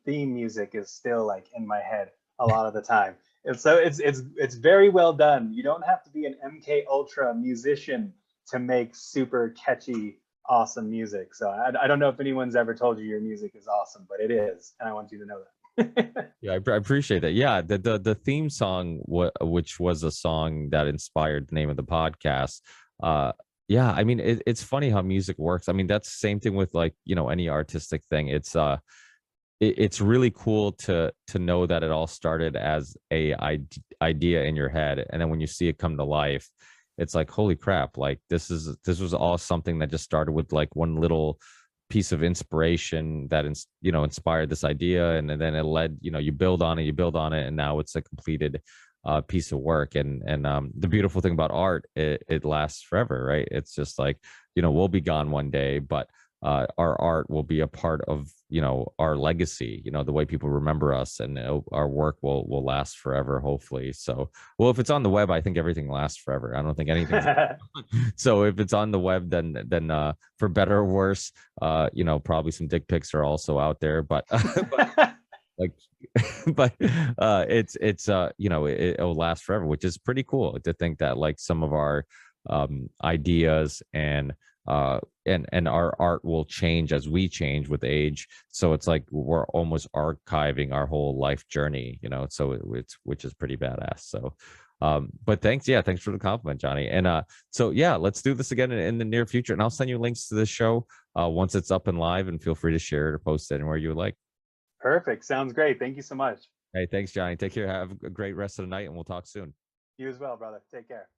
theme music is still like in my head a lot of the time. And so it's very well done. You don't have to be an MK Ultra musician to make super catchy, awesome music. So I don't know if anyone's ever told you your music is awesome, but it is, and I want you to know that. Yeah, I appreciate that. Yeah, the theme song, which was a song that inspired the name of the podcast. Yeah, I mean, it's funny how music works. I mean, that's the same thing with, like, any artistic thing. It's really cool to know that it all started as a idea in your head, and then when you see it come to life, it's like, holy crap, like this was all something that just started with like one little piece of inspiration that inspired this idea, and then it led, you build on it, and now it's a completed piece of work. And the beautiful thing about art, it lasts forever, right? It's just like, we'll be gone one day, but our art will be a part of our legacy, the way people remember us, and our work will last forever, hopefully. So, well, if it's on the web, I think everything lasts forever. I don't think anything's so if it's on the web, then for better or worse, probably some dick pics are also out there, but like but it'll last forever, which is pretty cool to think that, like, some of our ideas and our art will change as we change with age. So it's like we're almost archiving our whole life journey, so which is pretty badass. So but thanks for the compliment, Johnny. And so yeah, let's do this again in the near future, and I'll send you links to this show once it's up and live, and feel free to share it or post it anywhere you would like. Perfect. Sounds great. Thank you so much. Hey, thanks, Johnny. Take care. Have a great rest of the night, and we'll talk soon. You as well, brother. Take care.